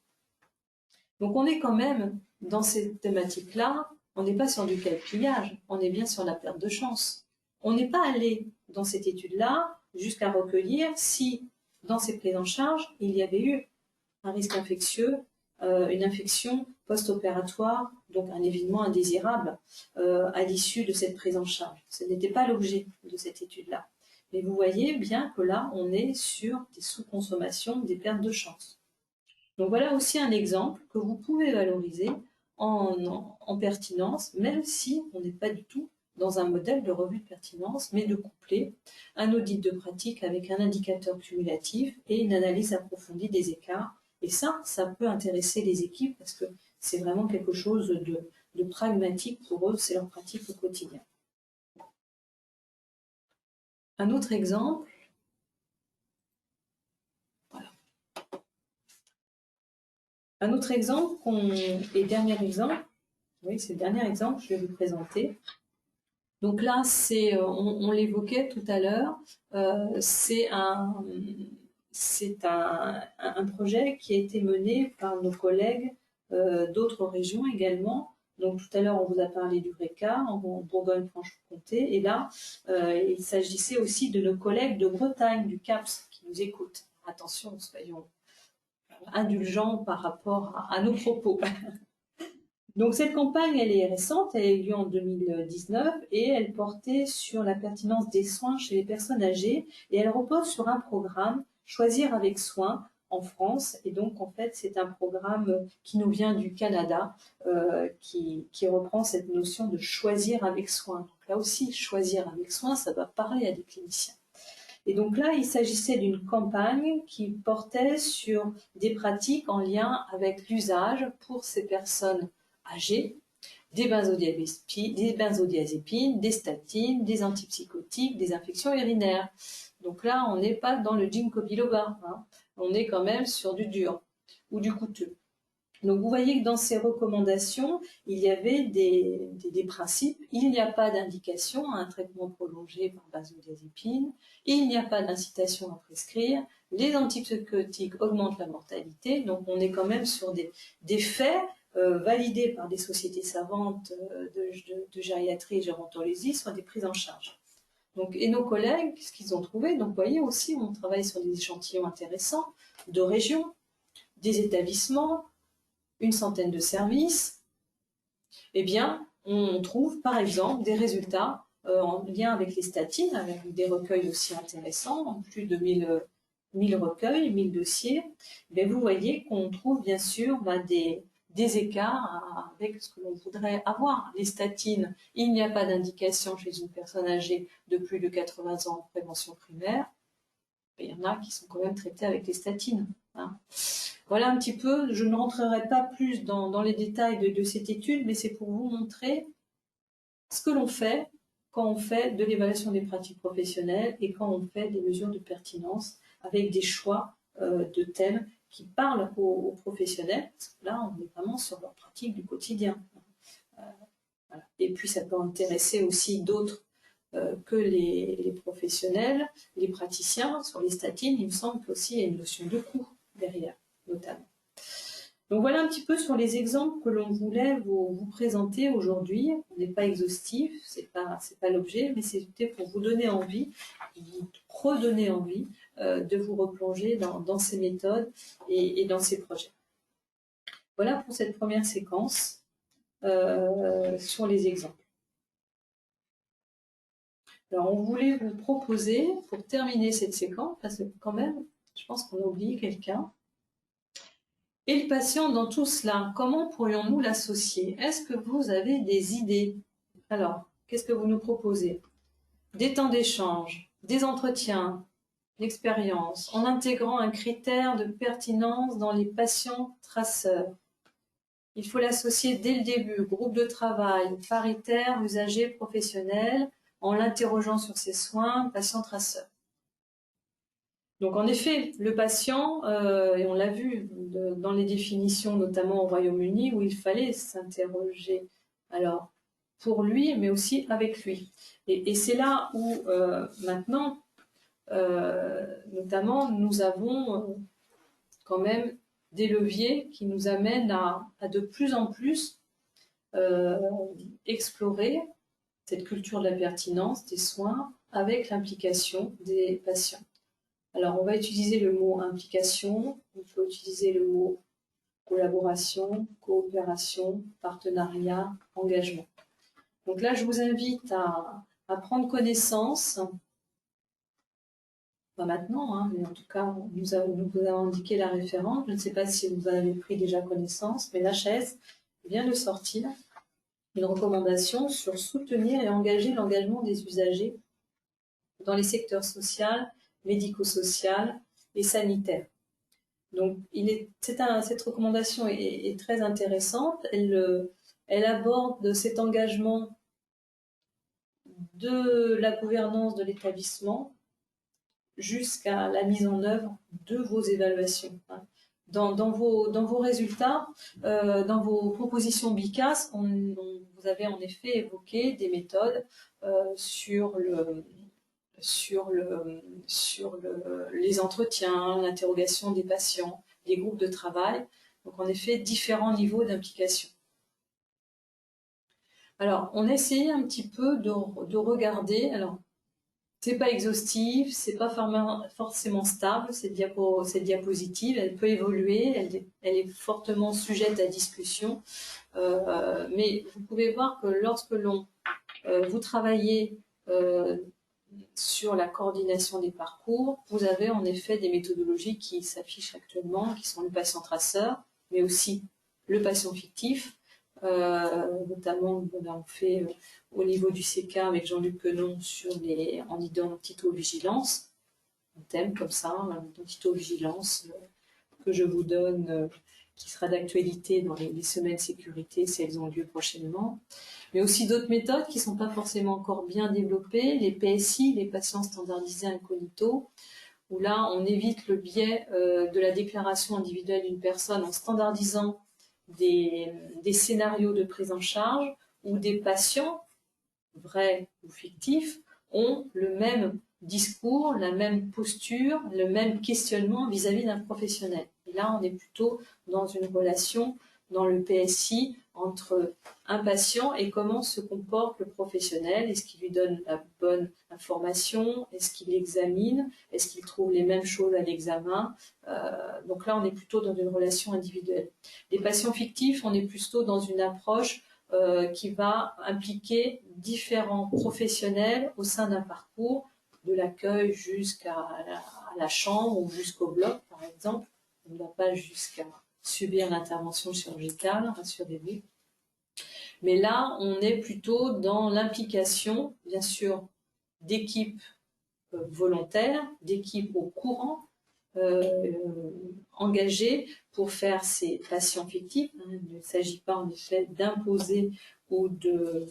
Donc on est quand même dans cette thématique-là, on n'est pas sur du calpillage, on est bien sur la perte de chance. On n'est pas allé dans cette étude-là jusqu'à recueillir si, dans ces prises en charge, il y avait eu un risque infectieux, une infection post-opératoire, donc un événement indésirable à l'issue de cette prise en charge. Ce n'était pas l'objet de cette étude-là. Mais vous voyez bien que là, on est sur des sous-consommations, des pertes de chance. Donc voilà aussi un exemple que vous pouvez valoriser en pertinence, même si on n'est pas du tout dans un modèle de revue de pertinence, mais de coupler un audit de pratique avec un indicateur cumulatif et une analyse approfondie des écarts. Et ça peut intéresser les équipes parce que c'est vraiment quelque chose de pragmatique pour eux, c'est leur pratique au quotidien. Un autre exemple. Un autre exemple, et dernier exemple, oui, c'est le dernier exemple que je vais vous présenter. Donc là, on l'évoquait tout à l'heure, c'est un projet qui a été mené par nos collègues d'autres régions également. Donc tout à l'heure, on vous a parlé du RECA en Bourgogne-Franche-Comté. Et là, il s'agissait aussi de nos collègues de Bretagne, du CAPS, qui nous écoutent. Attention, soyons indulgents par rapport à nos propos. Donc cette campagne, elle est récente, elle a eu lieu en 2019 et elle portait sur la pertinence des soins chez les personnes âgées et elle repose sur un programme Choisir avec soin en France. Et donc, en fait, c'est un programme qui nous vient du Canada, qui reprend cette notion de choisir avec soin. Donc là aussi, choisir avec soin, ça doit parler à des cliniciens. Et donc là, il s'agissait d'une campagne qui portait sur des pratiques en lien avec l'usage pour ces personnes âgées des benzodiazépines, des statines, des antipsychotiques, des infections urinaires. Donc là, on n'est pas dans le ginkgo biloba, hein. On est quand même sur du dur ou du coûteux. Donc vous voyez que dans ces recommandations, il y avait des principes. Il n'y a pas d'indication à un traitement prolongé par benzodiazépine. Il n'y a pas d'incitation à prescrire. Les antipsychotiques augmentent la mortalité. Donc on est quand même sur des faits validés par des sociétés savantes de gériatrie et gérontologie, soit des prises en charge. Donc, et nos collègues, ce qu'ils ont trouvé, donc vous voyez aussi, on travaille sur des échantillons intéressants de régions, des établissements, une centaine de services. Eh bien, on trouve par exemple des résultats en lien avec les statines, avec des recueils aussi intéressants, plus de 1000 recueils, 1000 dossiers. Mais vous voyez qu'on trouve bien sûr des écarts avec ce que l'on voudrait avoir. Les statines, il n'y a pas d'indication chez une personne âgée de plus de 80 ans en prévention primaire. Il y en a qui sont quand même traités avec les statines, hein. Voilà un petit peu, je ne rentrerai pas plus dans les détails de cette étude, mais c'est pour vous montrer ce que l'on fait quand on fait de l'évaluation des pratiques professionnelles et quand on fait des mesures de pertinence avec des choix de thèmes qui parlent aux professionnels. Parce que là, on est vraiment sur leur pratique du quotidien. Voilà. Et puis, ça peut intéresser aussi d'autres que les professionnels, les praticiens. Sur les statines, il me semble qu'aussi il y a une notion de coût derrière, notamment. Donc voilà un petit peu sur les exemples que l'on voulait vous présenter aujourd'hui. On n'est pas exhaustif, c'est pas l'objet, mais c'était pour vous donner envie, vous redonner envie de vous replonger dans ces méthodes et dans ces projets. Voilà pour cette première séquence sur les exemples. Alors on voulait vous proposer, pour terminer cette séquence, parce que quand même, je pense qu'on a oublié quelqu'un. Et le patient dans tout cela, comment pourrions-nous l'associer? Est-ce que vous avez des idées? Alors, qu'est-ce que vous nous proposez? Des temps d'échange, des entretiens, l'expérience, en intégrant un critère de pertinence dans les patients traceurs. Il faut l'associer dès le début, groupe de travail, paritaire, usager, professionnel, en l'interrogeant sur ses soins, patient traceur. Donc en effet, le patient, et on l'a vu dans les définitions, notamment au Royaume-Uni, où il fallait s'interroger, alors pour lui, mais aussi avec lui. Et c'est là où maintenant, notamment, nous avons quand même des leviers qui nous amènent à de plus en plus explorer cette culture de la pertinence des soins avec l'implication des patients. Alors, on va utiliser le mot implication, on peut utiliser le mot collaboration, coopération, partenariat, engagement. Donc là, je vous invite à prendre connaissance, pas maintenant, hein, mais en tout cas, nous vous avons indiqué la référence. Je ne sais pas si vous avez pris déjà connaissance, mais l'HAS vient de sortir une recommandation sur soutenir et engager l'engagement des usagers dans les secteurs social, médico-social et sanitaire. Donc, cette recommandation est très intéressante. Elle aborde cet engagement de la gouvernance de l'établissement jusqu'à la mise en œuvre de vos évaluations. Dans vos résultats, dans vos propositions BICAS, vous avez en effet évoqué des méthodes sur les entretiens, l'interrogation des patients, les groupes de travail. Donc, en effet, différents niveaux d'implication. Alors, on a essayé un petit peu de regarder. Alors, c'est pas exhaustif, c'est pas forcément stable, cette diapositive. Elle peut évoluer, elle est fortement sujette à discussion. Mais vous pouvez voir que lorsque vous travaillez sur la coordination des parcours, vous avez en effet des méthodologies qui s'affichent actuellement, qui sont le patient traceur, mais aussi le patient fictif. Notamment, on fait au niveau du CK avec Jean-Luc Quenon en identito-vigilance, un thème comme ça, identito-vigilance que je vous donne, qui sera d'actualité dans les semaines sécurité si elles ont lieu prochainement. Mais aussi d'autres méthodes qui ne sont pas forcément encore bien développées, les PSI, les patients standardisés incognito, où là on évite le biais de la déclaration individuelle d'une personne en standardisant des scénarios de prise en charge où des patients, vrais ou fictifs, ont le même discours, la même posture, le même questionnement vis-à-vis d'un professionnel. Et là, on est plutôt dans une relation, dans le PSI, entre un patient et comment se comporte le professionnel. Est-ce qu'il lui donne la bonne information? Est-ce qu'il l'examine? Est-ce qu'il trouve les mêmes choses à l'examen? Donc là, on est plutôt dans une relation individuelle. Les patients fictifs, on est plutôt dans une approche qui va impliquer différents professionnels au sein d'un parcours, de l'accueil jusqu'à la chambre ou jusqu'au bloc, par exemple. On ne va pas jusqu'à subir l'intervention chirurgicale, rassurez-vous. Mais là, on est plutôt dans l'implication, bien sûr, d'équipes volontaires, d'équipes au courant, engagées pour faire ces patients fictifs. Il ne s'agit pas en effet d'imposer ou de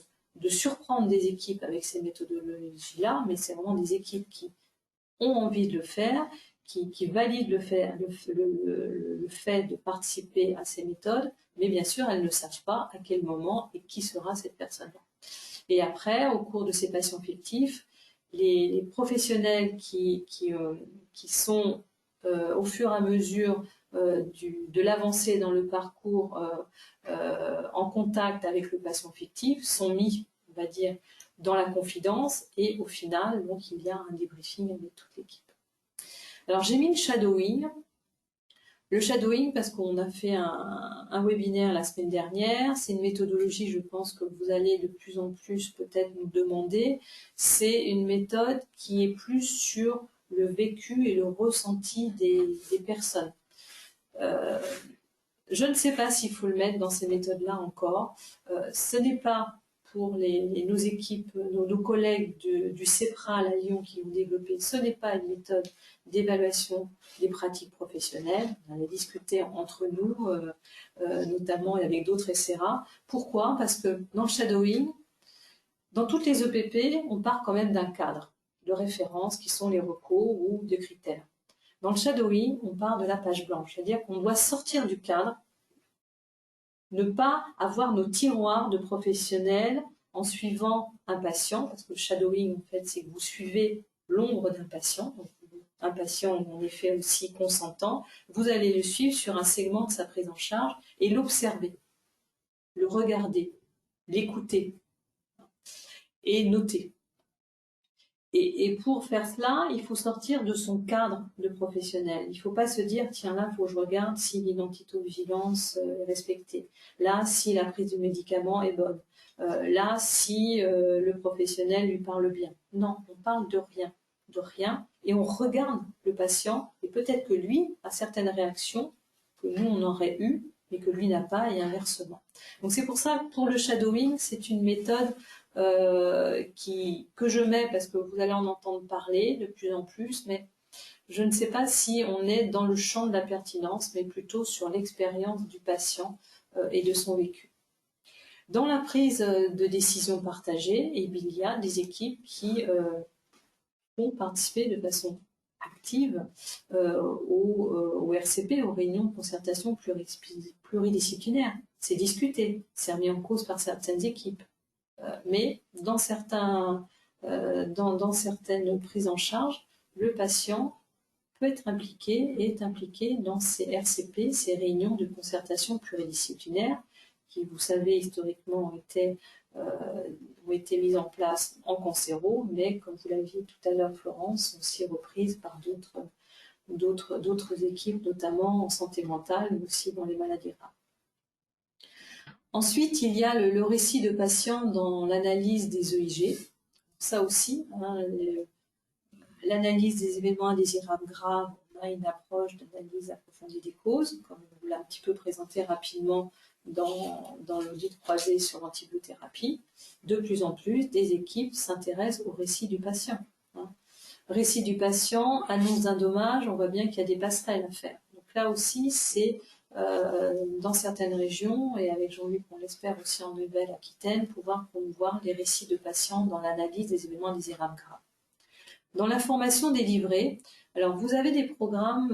surprendre des équipes avec ces méthodologies-là, mais c'est vraiment des équipes qui ont envie de le faire, qui valident le fait de participer à ces méthodes, mais bien sûr, elles ne savent pas à quel moment et qui sera cette personne-là. Et après, au cours de ces patients fictifs, les professionnels qui sont au fur et à mesure de l'avancée dans le parcours en contact avec le patient fictif sont mis, on va dire, dans la confidence et au final, donc, il y a un débriefing avec toute l'équipe. Alors, j'ai mis le shadowing. Le shadowing, parce qu'on a fait un webinaire la semaine dernière, c'est une méthodologie, je pense, que vous allez de plus en plus peut-être nous demander. C'est une méthode qui est plus sur le vécu et le ressenti des personnes. Je ne sais pas s'il faut le mettre dans ces méthodes-là encore. Ce n'est pas pour nos équipes, nos collègues du CEPRAL à Lyon qui l'ont développé, ce n'est pas une méthode d'évaluation des pratiques professionnelles. On en a discuté entre nous, notamment avec d'autres SRA. Pourquoi? Parce que dans le shadowing, dans toutes les EPP, on part quand même d'un cadre de référence qui sont les recours ou des critères. Dans le shadowing, on part de la page blanche, c'est-à-dire qu'on doit sortir du cadre, ne pas avoir nos tiroirs de professionnels en suivant un patient, parce que le shadowing, en fait, c'est que vous suivez l'ombre d'un patient, donc un patient en effet aussi consentant, vous allez le suivre sur un segment de sa prise en charge et l'observer, le regarder, l'écouter et noter. Et pour faire cela, il faut sortir de son cadre de professionnel. Il ne faut pas se dire, tiens, là, il faut que je regarde si l'identito-vigilance est respectée. Là, si la prise du médicament est bonne. Là, si le professionnel lui parle bien. Non, on parle de rien. Et on regarde le patient. Et peut-être que lui a certaines réactions que nous, on aurait eues, mais que lui n'a pas, et inversement. Donc c'est pour ça que pour le shadowing, c'est une méthode que je mets parce que vous allez en entendre parler de plus en plus, mais je ne sais pas si on est dans le champ de la pertinence, mais plutôt sur l'expérience du patient et de son vécu. Dans la prise de décision partagée, il y a des équipes qui vont participer de façon active au RCP, aux réunions de concertation pluridisciplinaires. C'est discuté, c'est remis en cause par certaines équipes. Mais dans certaines prises en charge, le patient peut être impliqué et est impliqué dans ces RCP, ces réunions de concertation pluridisciplinaire, qui, vous savez, historiquement ont été mises en place en cancéro, mais comme vous l'avez dit tout à l'heure, Florence, sont aussi reprises par d'autres équipes, notamment en santé mentale, mais aussi dans les maladies rares. Ensuite, il y a le récit de patient dans l'analyse des EIG. Ça aussi, l'analyse des événements indésirables graves, on a une approche d'analyse approfondie des causes, comme on vous l'a un petit peu présenté rapidement dans l'audit croisé sur l'antibiothérapie. De plus en plus, des équipes s'intéressent au récit du patient. Récit du patient, annonce d'un dommage, on voit bien qu'il y a des passerelles à faire. Donc là aussi, c'est dans certaines régions, et avec Jean-Luc, on l'espère aussi en Nouvelle-Aquitaine, pouvoir promouvoir les récits de patients dans l'analyse des événements indésirables graves. Dans la formation délivrée, alors vous avez des programmes,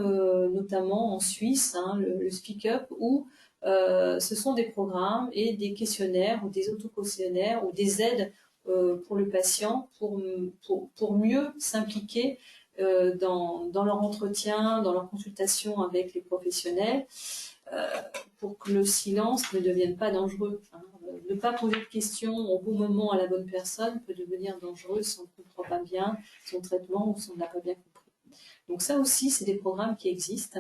notamment en Suisse, le Speak Up, où ce sont des programmes et des questionnaires ou des autoquestionnaires ou des aides pour le patient pour mieux s'impliquer dans leur entretien, dans leur consultation avec les professionnels, pour que le silence ne devienne pas dangereux. Ne pas poser de questions au bon moment à la bonne personne peut devenir dangereux si on ne comprend pas bien son traitement ou si on n'a pas bien compris. Donc ça aussi, c'est des programmes qui existent.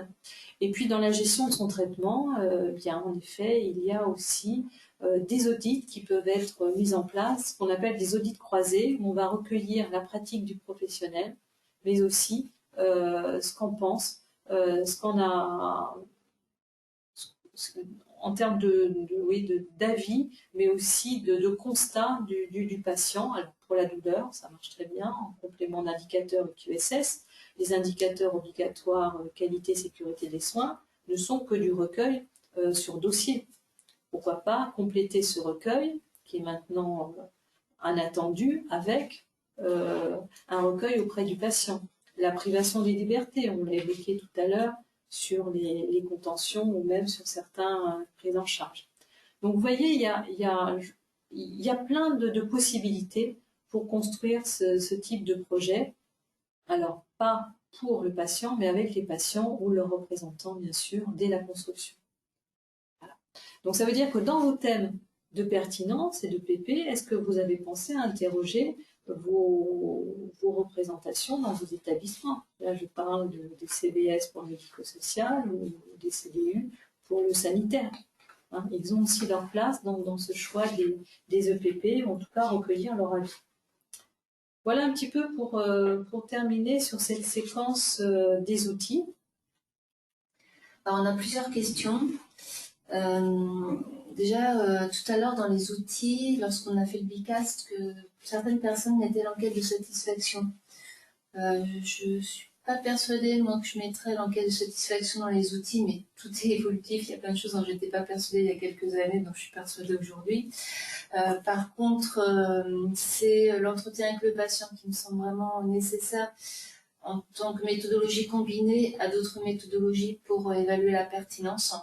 Et puis dans la gestion de son traitement, bien en effet, il y a aussi des audits qui peuvent être mis en place, qu'on appelle des audits croisés, où on va recueillir la pratique du professionnel, mais aussi ce qu'on pense, ce qu'on a en termes d'avis, mais aussi de constat du patient. Alors pour la douleur, ça marche très bien, en complément d'indicateurs QSS. Les indicateurs obligatoires qualité, sécurité des soins ne sont que du recueil sur dossier. Pourquoi pas compléter ce recueil, qui est maintenant un attendu, avec un recueil auprès du patient. La privation des libertés, on l'a évoqué tout à l'heure, sur les contentions ou même sur certains prises en charge. Donc vous voyez, il y a plein de possibilités pour construire ce type de projet. Alors, pas pour le patient, mais avec les patients ou leurs représentants, bien sûr, dès la construction. Voilà. Donc ça veut dire que dans vos thèmes de pertinence et de PP, est-ce que vous avez pensé à interroger vos représentations dans vos établissements? Là, je parle des CVS pour le médico-social ou des CDU pour le sanitaire. Ils ont aussi leur place dans ce choix des EPP, ou en tout cas recueillir leur avis. Voilà un petit peu pour terminer sur cette séquence des outils. Alors, on a plusieurs questions. Déjà, tout à l'heure, dans les outils, lorsqu'on a fait le Bicast, que certaines personnes mettaient l'enquête de satisfaction. Je ne suis pas persuadée, moi, que je mettrais l'enquête de satisfaction dans les outils, mais tout est évolutif. Il y a plein de choses dont je n'étais pas persuadée il y a quelques années, dont je suis persuadée aujourd'hui. Par contre, c'est l'entretien avec le patient qui me semble vraiment nécessaire en tant que méthodologie combinée à d'autres méthodologies pour évaluer la pertinence.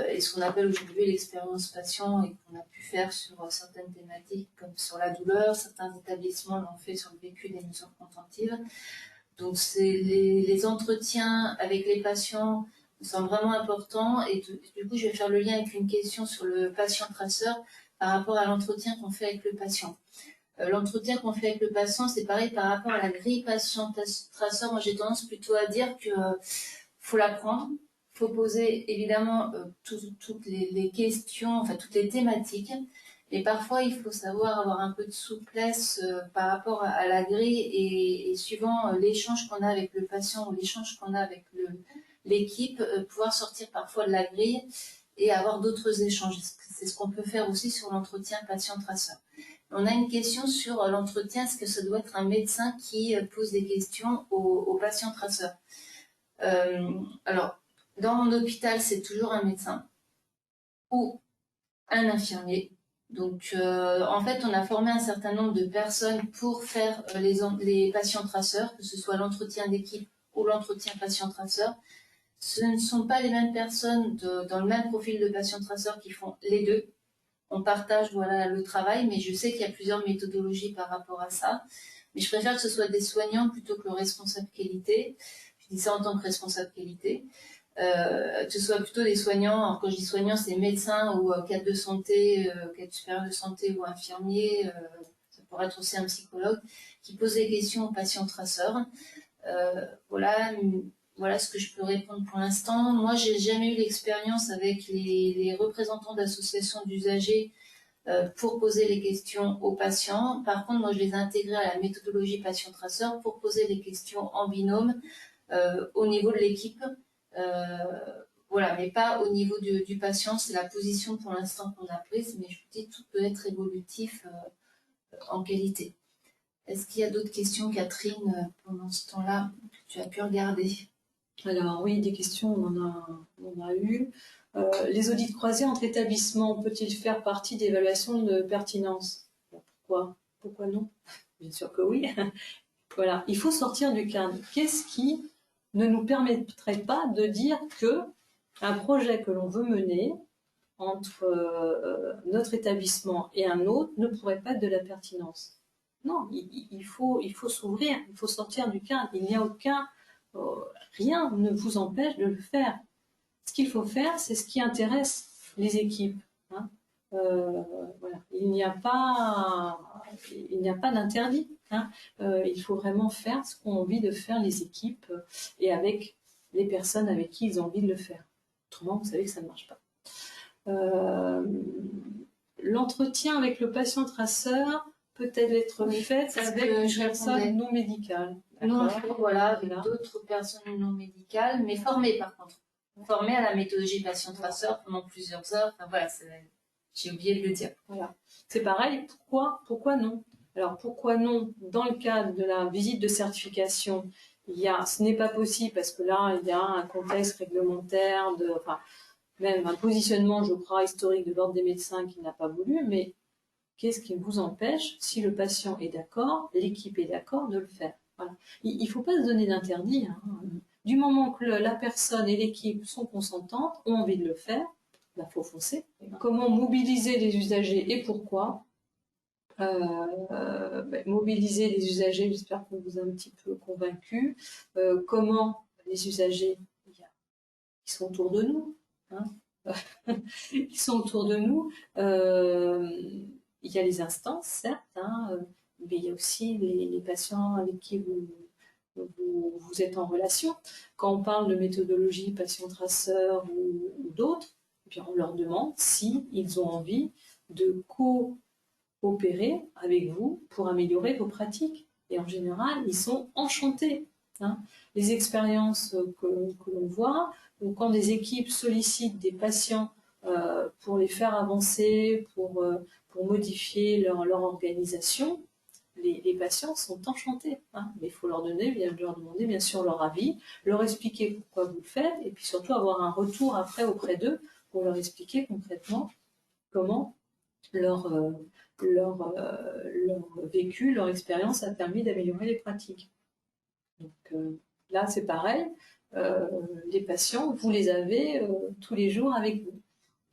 Et ce qu'on appelle aujourd'hui l'expérience patient et qu'on a pu faire sur certaines thématiques comme sur la douleur. Certains établissements l'ont fait sur le vécu des mesures contentives. Donc c'est les entretiens avec les patients sont vraiment importants et du coup je vais faire le lien avec une question sur le patient traceur par rapport à l'entretien qu'on fait avec le patient. L'entretien qu'on fait avec le patient, c'est pareil par rapport à la grille patient traceur. Moi j'ai tendance plutôt à dire que faut l'apprendre. Il faut poser évidemment toutes les questions, enfin toutes les thématiques, mais parfois il faut savoir avoir un peu de souplesse par rapport à la grille et suivant l'échange qu'on a avec le patient ou l'échange qu'on a avec l'équipe, pouvoir sortir parfois de la grille et avoir d'autres échanges. C'est ce qu'on peut faire aussi sur l'entretien patient-traceur. On a une question sur l'entretien, est-ce que ça doit être un médecin qui pose des questions aux patients traceurs? Alors, dans mon hôpital, c'est toujours un médecin ou un infirmier. Donc, en fait, on a formé un certain nombre de personnes pour faire les patients traceurs, que ce soit l'entretien d'équipe ou l'entretien patient traceur. Ce ne sont pas les mêmes personnes dans le même profil de patient traceur qui font les deux. On partage le travail, mais je sais qu'il y a plusieurs méthodologies par rapport à ça. Mais je préfère que ce soit des soignants plutôt que le responsable qualité. Je dis ça en tant que responsable qualité. Que ce soit plutôt des soignants. Alors, quand je dis soignants, c'est médecins ou cadre de santé, cadre supérieur de santé ou infirmier. Ça pourrait être aussi un psychologue qui pose des questions aux patients traceurs. Voilà ce que je peux répondre pour l'instant. Moi, j'ai jamais eu l'expérience avec les représentants d'associations d'usagers pour poser les questions aux patients. Par contre, moi, je les ai intégrés à la méthodologie patient-traceur pour poser les questions en binôme au niveau de l'équipe. Voilà, mais pas au niveau du patient. C'est la position pour l'instant qu'on a prise, mais je vous dis, tout peut être évolutif en qualité. Est-ce qu'il y a d'autres questions, Catherine, pendant ce temps-là, que tu as pu regarder? Alors oui, des questions, on a eu. Les audits croisés entre établissements, peut-il faire partie d'évaluation de pertinence? Pourquoi non? Bien sûr que oui. Voilà, il faut sortir du cadre. Qu'est-ce qui ne nous permettrait pas de dire que un projet que l'on veut mener entre notre établissement et un autre ne pourrait pas être de la pertinence? Non, il faut s'ouvrir, il faut sortir du cadre. Il n'y a rien ne vous empêche de le faire. Ce qu'il faut faire, c'est ce qui intéresse les équipes. Hein. Voilà. Il n'y a pas d'interdit. Hein. Il faut vraiment faire ce qu'ont envie de faire les équipes et avec les personnes avec qui ils ont envie de le faire. Autrement, vous savez que ça ne marche pas. L'entretien avec le patient traceur peut-elle être fait avec une personne non médicale. Non, voilà, avec d'autres personnes non médicales, mais formées par contre. Formées à la méthodologie patient-traceur pendant plusieurs heures. Enfin, voilà, j'ai oublié de le dire. Voilà. C'est pareil, pourquoi non? Alors pourquoi non? Dans le cadre de la visite de certification, ce n'est pas possible parce que là, il y a un contexte réglementaire, même un positionnement, je crois, historique de l'ordre des médecins qui n'a pas voulu, mais qu'est-ce qui vous empêche, si le patient est d'accord, l'équipe est d'accord, de le faire? Voilà. Il ne faut pas se donner d'interdit. Hein. Du moment que la personne et l'équipe sont consentantes, ont envie de le faire, il faut foncer. Comment mobiliser les usagers et pourquoi? Mobiliser les usagers, j'espère qu'on vous a un petit peu convaincus. Comment les usagers qui sont autour de nous, hein, qui sont autour de nous, il y a les instances, certes, hein, mais il y a aussi les patients avec qui vous êtes en relation. Quand on parle de méthodologie patient-traceur ou d'autres, puis on leur demande s'ils ont envie de coopérer avec vous pour améliorer vos pratiques. Et en général, ils sont enchantés. Hein. Les expériences que l'on voit, ou quand des équipes sollicitent des patients pour les faire avancer, pour modifier leur organisation, les patients sont enchantés. Hein. Mais il faut leur demander bien sûr leur avis, leur expliquer pourquoi vous le faites, et puis surtout avoir un retour après auprès d'eux pour leur expliquer concrètement comment leur vécu, leur expérience a permis d'améliorer les pratiques. Donc là, c'est pareil. Les patients, vous les avez tous les jours avec vous.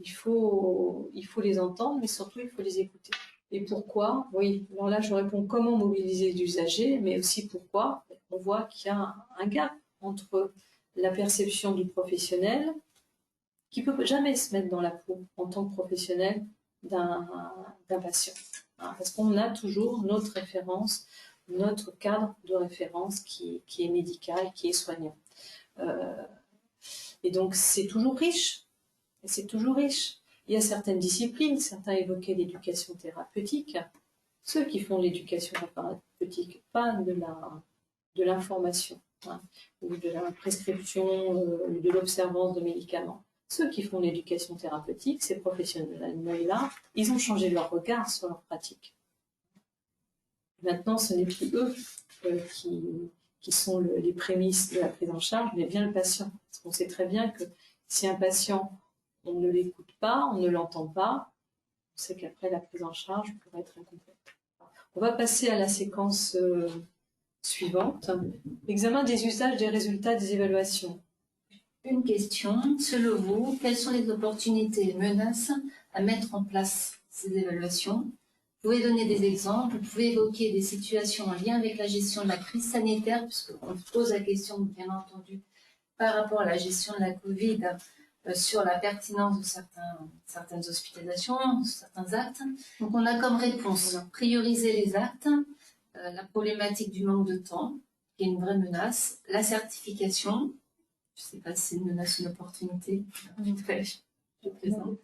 Il faut les entendre, mais surtout, il faut les écouter. Et pourquoi? Oui, alors là, je réponds comment mobiliser les usagers, mais aussi pourquoi. On voit qu'il y a un gap entre la perception du professionnel, qui ne peut jamais se mettre dans la peau en tant que professionnel d'un patient. Hein, parce qu'on a toujours notre référence, notre cadre de référence qui est médical, qui est soignant. Et donc, c'est toujours riche. C'est toujours riche. Il y a certaines disciplines, certains évoquaient l'éducation thérapeutique. Ceux qui font l'éducation thérapeutique, pas de l'information, hein, ou de la prescription, ou de l'observance de médicaments. Ceux qui font l'éducation thérapeutique, ces professionnels-là, ils ont changé leur regard sur leur pratique. Maintenant, ce n'est plus eux qui sont les prémices de la prise en charge, mais bien le patient. Parce qu'on sait très bien que si un patient, on ne l'écoute pas, on ne l'entend pas, on sait qu'après la prise en charge pourrait être incomplète. On va passer à la séquence suivante. Examen des usages des résultats des évaluations. Une question, selon vous, quelles sont les opportunités et menaces à mettre en place ces évaluations? Vous pouvez donner des exemples, vous pouvez évoquer des situations en lien avec la gestion de la crise sanitaire, puisqu'on se pose la question, bien entendu, par rapport à la gestion de la Covid, sur la pertinence de certaines hospitalisations, de certains actes. Donc on a comme réponse prioriser les actes, la problématique du manque de temps, qui est une vraie menace, la certification, je ne sais pas si c'est une menace ou une opportunité, plus présent.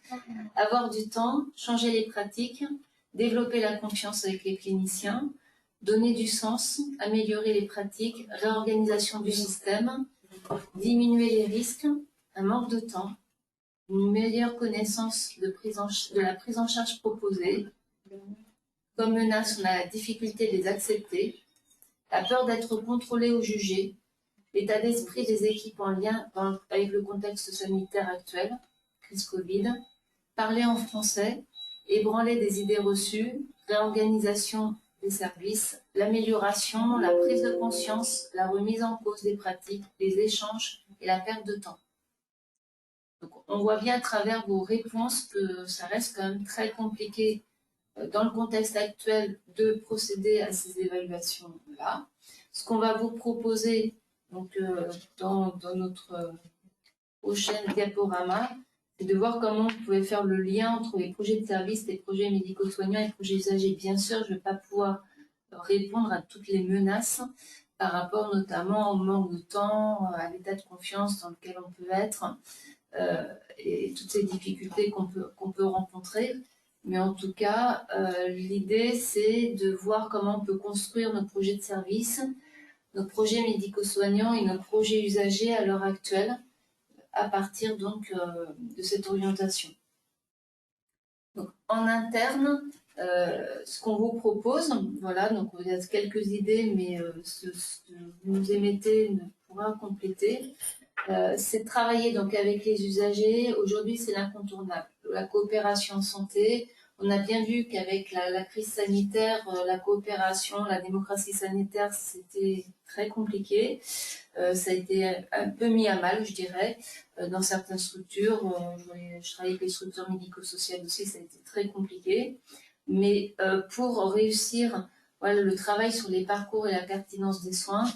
Avoir du temps, changer les pratiques, développer la confiance avec les cliniciens, donner du sens, améliorer les pratiques, réorganisation du système, diminuer les risques, un manque de temps, une meilleure connaissance de la prise en charge proposée. Comme menace, on a la difficulté de les accepter, la peur d'être contrôlé ou jugé, l'état d'esprit des équipes en lien avec le contexte sanitaire actuel, crise Covid, parler en français, ébranler des idées reçues, réorganisation des services, l'amélioration, la prise de conscience, la remise en cause des pratiques, les échanges et la perte de temps. Donc, on voit bien à travers vos réponses que ça reste quand même très compliqué dans le contexte actuel de procéder à ces évaluations-là. Ce qu'on va vous proposer donc, dans notre prochaine diaporama, c'est de voir comment vous pouvez faire le lien entre les projets de service, les projets médico-soignants et les projets usagers. Bien sûr, je ne vais pas pouvoir répondre à toutes les menaces par rapport notamment au manque de temps, à l'état de confiance dans lequel on peut être et toutes ces difficultés qu'on peut rencontrer. Mais en tout cas, l'idée, c'est de voir comment on peut construire nos projets de service, nos projets médico-soignants et nos projets usagers à l'heure actuelle, à partir donc de cette orientation. Donc, en interne, ce qu'on vous propose, voilà, donc il y a quelques idées, mais ce que vous nous émettez ne pourra compléter. C'est de travailler donc avec les usagers. Aujourd'hui, c'est l'incontournable. La coopération en santé. On a bien vu qu'avec la crise sanitaire, la coopération, la démocratie sanitaire, c'était très compliqué. Ça a été un peu mis à mal, je dirais, dans certaines structures. Je travaille avec les structures médico-sociales aussi, ça a été très compliqué. Mais pour réussir le travail sur les parcours et la pertinence des soins,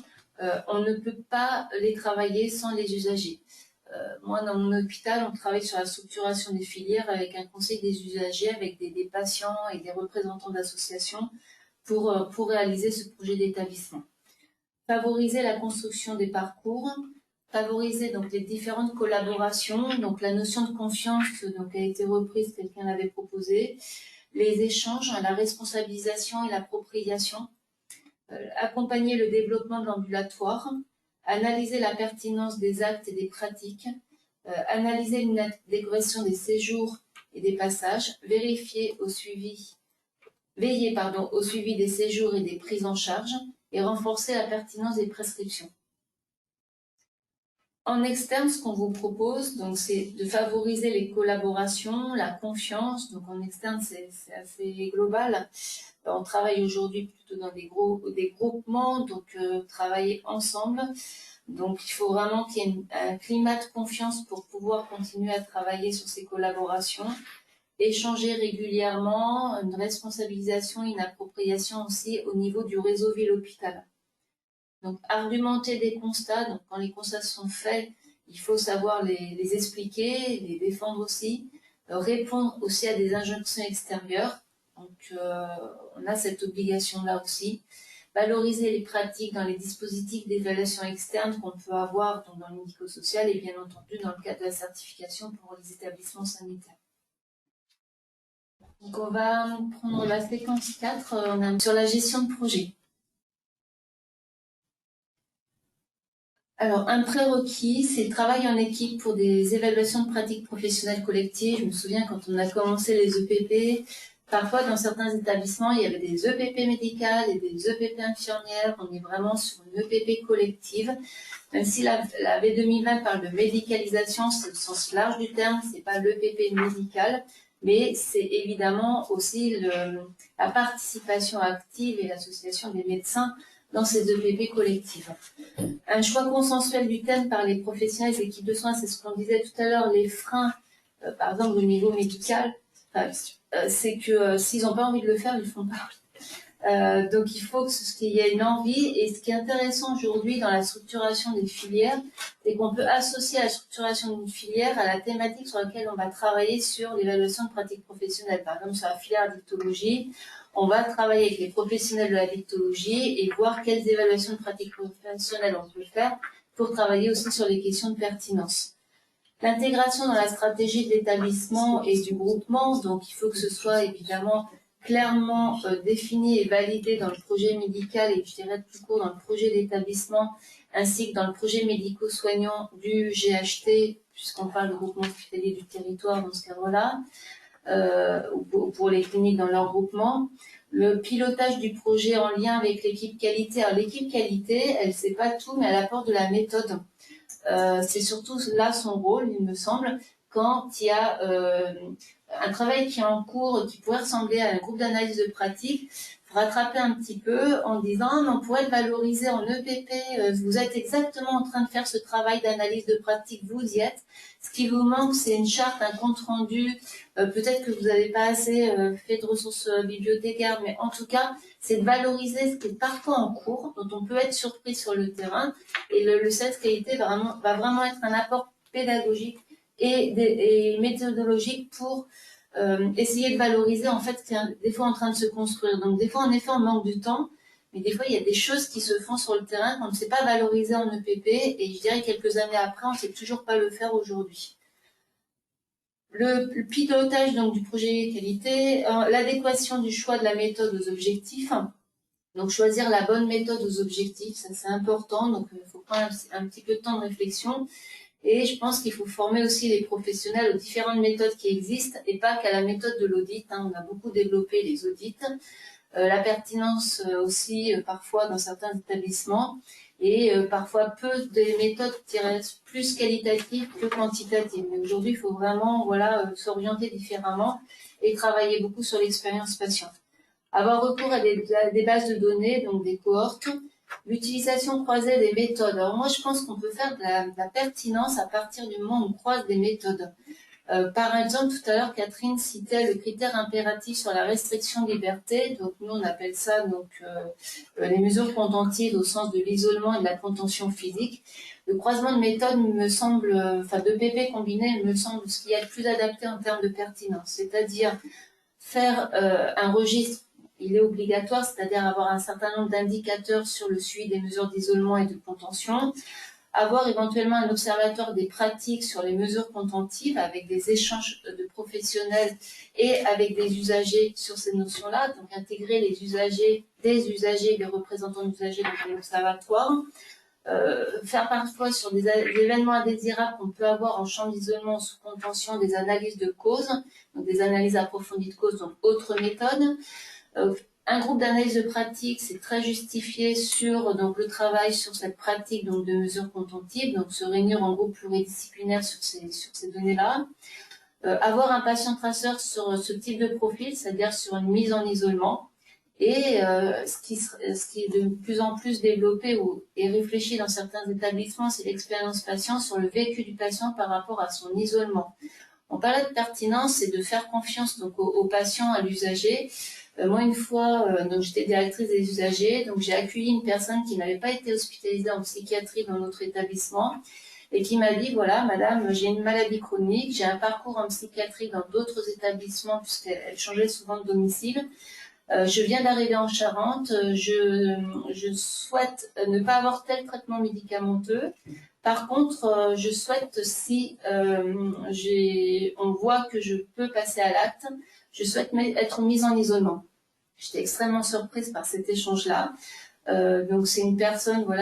on ne peut pas les travailler sans les usagers. Moi, dans mon hôpital, on travaille sur la structuration des filières avec un conseil des usagers, avec des patients et des représentants d'associations pour réaliser ce projet d'établissement. Favoriser la construction des parcours, favoriser donc les différentes collaborations, donc la notion de confiance donc, a été reprise, quelqu'un l'avait proposé, les échanges, la responsabilisation et l'appropriation, accompagner le développement de l'ambulatoire, analyser la pertinence des actes et des pratiques, analyser l'intégration des séjours et des passages, veiller au suivi des séjours et des prises en charge et renforcer la pertinence des prescriptions. En externe, ce qu'on vous propose, donc, c'est de favoriser les collaborations, la confiance. Donc en externe, c'est assez global. On travaille aujourd'hui plutôt dans des groupements, donc travailler ensemble. Donc il faut vraiment qu'il y ait un climat de confiance pour pouvoir continuer à travailler sur ces collaborations. Échanger régulièrement, une responsabilisation, une appropriation aussi au niveau du réseau ville-hôpital. Donc, argumenter des constats, donc quand les constats sont faits, il faut savoir les expliquer, les défendre aussi, répondre aussi à des injonctions extérieures. Donc, on a cette obligation-là aussi. Valoriser les pratiques dans les dispositifs d'évaluation externe qu'on peut avoir donc dans le médico-social et bien entendu dans le cadre de la certification pour les établissements sanitaires. Donc, on va prendre la séquence 4 sur la gestion de projet. Alors, un prérequis, c'est le travail en équipe pour des évaluations de pratiques professionnelles collectives. Je me souviens quand on a commencé les EPP, parfois dans certains établissements, il y avait des EPP médicales et des EPP infirmières. On est vraiment sur une EPP collective. Même si la V 2020 parle de médicalisation, c'est le sens large du terme, c'est pas l'EPP médical, mais c'est évidemment aussi la participation active et l'association des médecins dans ces EPP collectives. Un choix consensuel du thème par les professionnels et équipes de soins, c'est ce qu'on disait tout à l'heure, les freins, par exemple au niveau médical, c'est que s'ils n'ont pas envie de le faire, ils ne le font pas. Donc il faut qu'il y ait une envie, et ce qui est intéressant aujourd'hui dans la structuration des filières, c'est qu'on peut associer la structuration d'une filière à la thématique sur laquelle on va travailler sur l'évaluation de pratiques professionnelles. Par exemple, sur la filière dictologie, on va travailler avec les professionnels de la dictologie et voir quelles évaluations de pratiques professionnelles on peut faire pour travailler aussi sur les questions de pertinence. L'intégration dans la stratégie de l'établissement et du groupement, donc il faut que ce soit évidemment clairement défini et validé dans le projet médical et je dirais plus court dans le projet d'établissement ainsi que dans le projet médico-soignant du GHT, puisqu'on parle de groupement hospitalier du territoire dans ce cadre-là, ou pour les cliniques dans leur groupement. Le pilotage du projet en lien avec l'équipe qualité. Alors l'équipe qualité, elle ne sait pas tout, mais elle apporte de la méthode. C'est surtout là son rôle, il me semble, quand il y a un travail qui est en cours, qui pourrait ressembler à un groupe d'analyse de pratique, rattraper un petit peu en disant on pourrait le valoriser en EPP, vous êtes exactement en train de faire ce travail d'analyse de pratique, vous y êtes. Ce qui vous manque, c'est une charte, un compte rendu, peut-être que vous n'avez pas assez fait de ressources bibliothécaires, mais en tout cas, c'est de valoriser ce qui est parfois en cours, dont on peut être surpris sur le terrain, et le CES qualité va vraiment être un apport pédagogique et méthodologique pour essayer de valoriser en fait ce qui est des fois en train de se construire. Donc des fois en effet on manque du temps, mais des fois il y a des choses qui se font sur le terrain qu'on ne sait pas valoriser en EPP et je dirais quelques années après on ne sait toujours pas le faire aujourd'hui. Le pilotage donc du projet qualité, l'adéquation du choix de la méthode aux objectifs. Donc choisir la bonne méthode aux objectifs, ça c'est important, donc il faut prendre un petit peu de temps de réflexion. Et je pense qu'il faut former aussi les professionnels aux différentes méthodes qui existent et pas qu'à la méthode de l'audit. On a beaucoup développé les audits, la pertinence aussi parfois dans certains établissements et parfois peu des méthodes plus qualitatives que quantitatives. Mais aujourd'hui, il faut vraiment s'orienter différemment et travailler beaucoup sur l'expérience patient. Avoir recours à des bases de données, donc des cohortes. L'utilisation croisée des méthodes. Alors moi, je pense qu'on peut faire de la pertinence à partir du moment où on croise des méthodes. Par exemple, tout à l'heure, Catherine citait le critère impératif sur la restriction de liberté. Donc nous, on appelle ça les mesures contentives au sens de l'isolement et de la contention physique. Le croisement de méthodes me semble, de PP combiné, me semble ce qui est le plus adapté en termes de pertinence. C'est-à-dire faire un registre. Il est obligatoire, c'est-à-dire avoir un certain nombre d'indicateurs sur le suivi des mesures d'isolement et de contention, avoir éventuellement un observatoire des pratiques sur les mesures contentives avec des échanges de professionnels et avec des usagers sur ces notions-là, donc intégrer les usagers, des représentants d'usagers dans l'observatoire, faire parfois sur des événements indésirables qu'on peut avoir en champ d'isolement sous contention des analyses de causes, donc des analyses approfondies de causes, donc autre méthode. Un groupe d'analyse de pratique, c'est très justifié sur donc le travail sur cette pratique donc de mesures contentives, donc se réunir en groupe pluridisciplinaire sur ces données-là. Avoir un patient traceur sur ce type de profil, c'est-à-dire sur une mise en isolement. Et ce qui est de plus en plus développé et réfléchi dans certains établissements, c'est l'expérience patient sur le vécu du patient par rapport à son isolement. On parlait de pertinence, c'est de faire confiance donc au patient, à l'usager. Moi, une fois, donc j'étais directrice des usagers, donc j'ai accueilli une personne qui n'avait pas été hospitalisée en psychiatrie dans notre établissement et qui m'a dit, voilà, madame, j'ai une maladie chronique, j'ai un parcours en psychiatrie dans d'autres établissements puisqu'elle changeait souvent de domicile. Je viens d'arriver en Charente, je souhaite ne pas avoir tel traitement médicamenteux. Par contre, je souhaite, si on voit que je peux passer à l'acte, je souhaite être mise en isolement. J'étais extrêmement surprise par cet échange-là. Donc c'est une personne où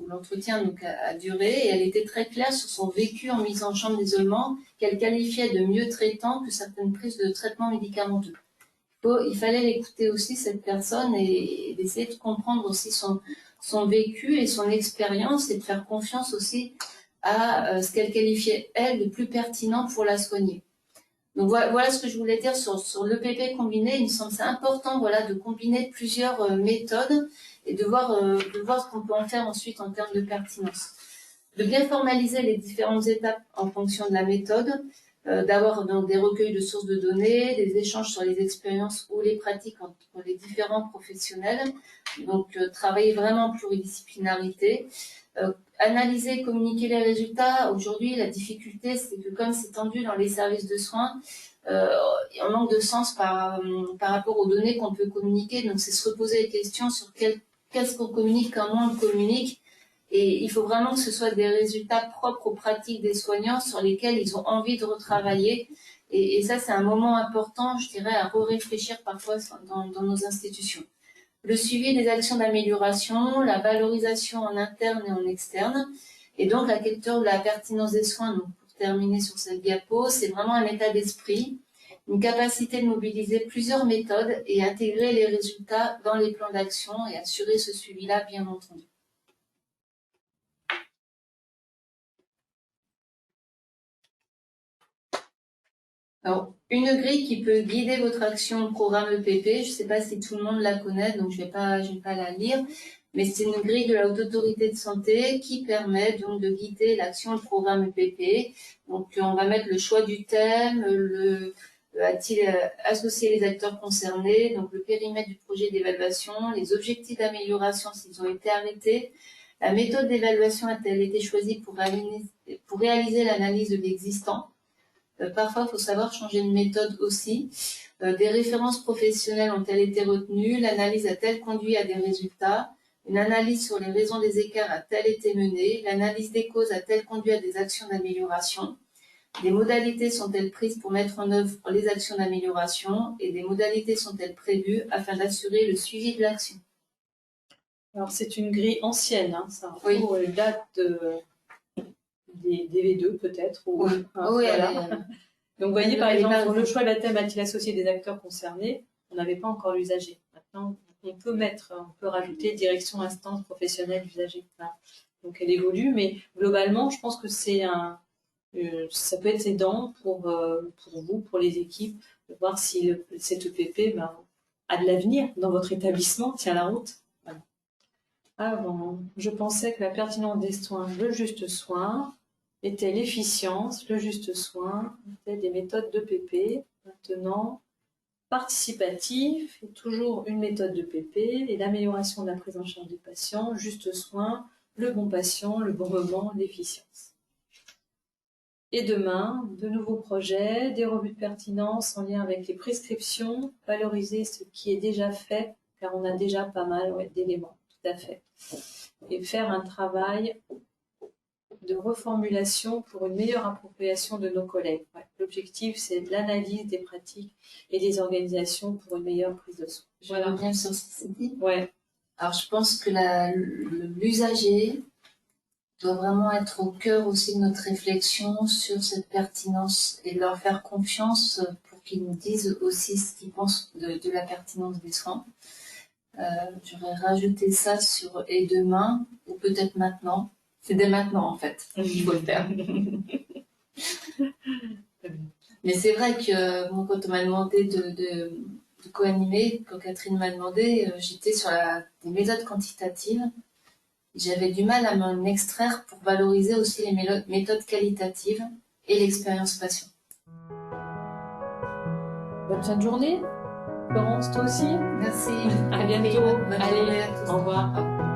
l'entretien a duré et elle était très claire sur son vécu en mise en chambre d'isolement qu'elle qualifiait de mieux traitant que certaines prises de traitement médicamenteux. Il fallait l'écouter aussi, cette personne, et d'essayer de comprendre aussi son vécu et son expérience et de faire confiance aussi à ce qu'elle qualifiait, elle, de plus pertinent pour la soigner. Donc voilà ce que je voulais dire sur l'EPP combiné. Il me semble que c'est important de combiner plusieurs méthodes et de voir ce qu'on peut en faire ensuite en termes de pertinence. De bien formaliser les différentes étapes en fonction de la méthode, d'avoir donc des recueils de sources de données, des échanges sur les expériences ou les pratiques entre les différents professionnels. Donc travailler vraiment en pluridisciplinarité. Analyser et communiquer les résultats. Aujourd'hui, la difficulté, c'est que comme c'est tendu dans les services de soins, on manque de sens par rapport aux données qu'on peut communiquer. Donc, c'est se reposer les questions sur qu'est-ce qu'on communique, comment on le communique, Et il faut vraiment que ce soit des résultats propres aux pratiques des soignants sur lesquels ils ont envie de retravailler. Et ça, c'est un moment important, je dirais, à réfléchir parfois dans nos institutions. Le suivi des actions d'amélioration, la valorisation en interne et en externe, et donc la culture de la pertinence des soins. Donc, pour terminer sur cette diapo, c'est vraiment un état d'esprit, une capacité de mobiliser plusieurs méthodes et intégrer les résultats dans les plans d'action et assurer ce suivi-là, bien entendu. Alors, une grille qui peut guider votre action au programme EPP, je ne sais pas si tout le monde la connaît, donc je vais pas la lire, mais c'est une grille de la Haute Autorité de Santé qui permet donc de guider l'action au programme EPP. Donc, on va mettre le choix du thème, a-t-il associé les acteurs concernés, donc le périmètre du projet d'évaluation, les objectifs d'amélioration s'ils ont été arrêtés, la méthode d'évaluation a-t-elle été choisie pour réaliser l'analyse de l'existant. Parfois, il faut savoir changer de méthode aussi. Des références professionnelles ont-elles été retenues? L'analyse a-t-elle conduit à des résultats? Une analyse sur les raisons des écarts a-t-elle été menée? L'analyse des causes a-t-elle conduit à des actions d'amélioration? Des modalités sont-elles prises pour mettre en œuvre les actions d'amélioration? Et des modalités sont-elles prévues afin d'assurer le suivi de l'action? Alors, c'est une grille ancienne, hein, ça Oui. date des V2 peut-être. Oui, voilà. Donc, vous voyez, par Elle est exemple, pas sur le raison. choix de la thème a-t-il associé des acteurs concernés, on n'avait pas encore l'usager. Maintenant, on peut rajouter direction instance professionnelle usager. Voilà. Donc, elle évolue, mais globalement, je pense que ça peut être aidant pour vous, pour les équipes, de voir si cet EPP a de l'avenir dans votre établissement, tient la route. Voilà. Avant, je pensais que la pertinence des soins, le juste soin, était l'efficience, le juste soin, était des méthodes d'EPP. Maintenant, participatif est toujours une méthode d'EPP et l'amélioration de la prise en charge des patients, juste soin, le bon patient, le bon moment, l'efficience. Et demain, de nouveaux projets, des revues de pertinence en lien avec les prescriptions, valoriser ce qui est déjà fait, car on a déjà pas mal d'éléments, tout à fait. Et faire un travail de reformulation pour une meilleure appropriation de nos collègues. Ouais. L'objectif, c'est l'analyse des pratiques et des organisations pour une meilleure prise de soin. Je reviens sur ce que c'est dit. Ouais. Alors, je pense que l'usager doit vraiment être au cœur aussi de notre réflexion sur cette pertinence et leur faire confiance pour qu'ils nous disent aussi ce qu'ils pensent de la pertinence des soins. J'aurais rajouté ça sur « et demain » ou peut-être maintenant. C'est dès maintenant, en fait, qu'il faut le faire. Mais c'est vrai que bon, quand on m'a demandé de co-animer, quand Catherine m'a demandé, j'étais sur des méthodes quantitatives. J'avais du mal à m'en extraire pour valoriser aussi les méthodes qualitatives et l'expérience patient. Bonne fin de journée. Florence, toi aussi. Merci. À bientôt. Bonne journée Allez, à tous. au revoir.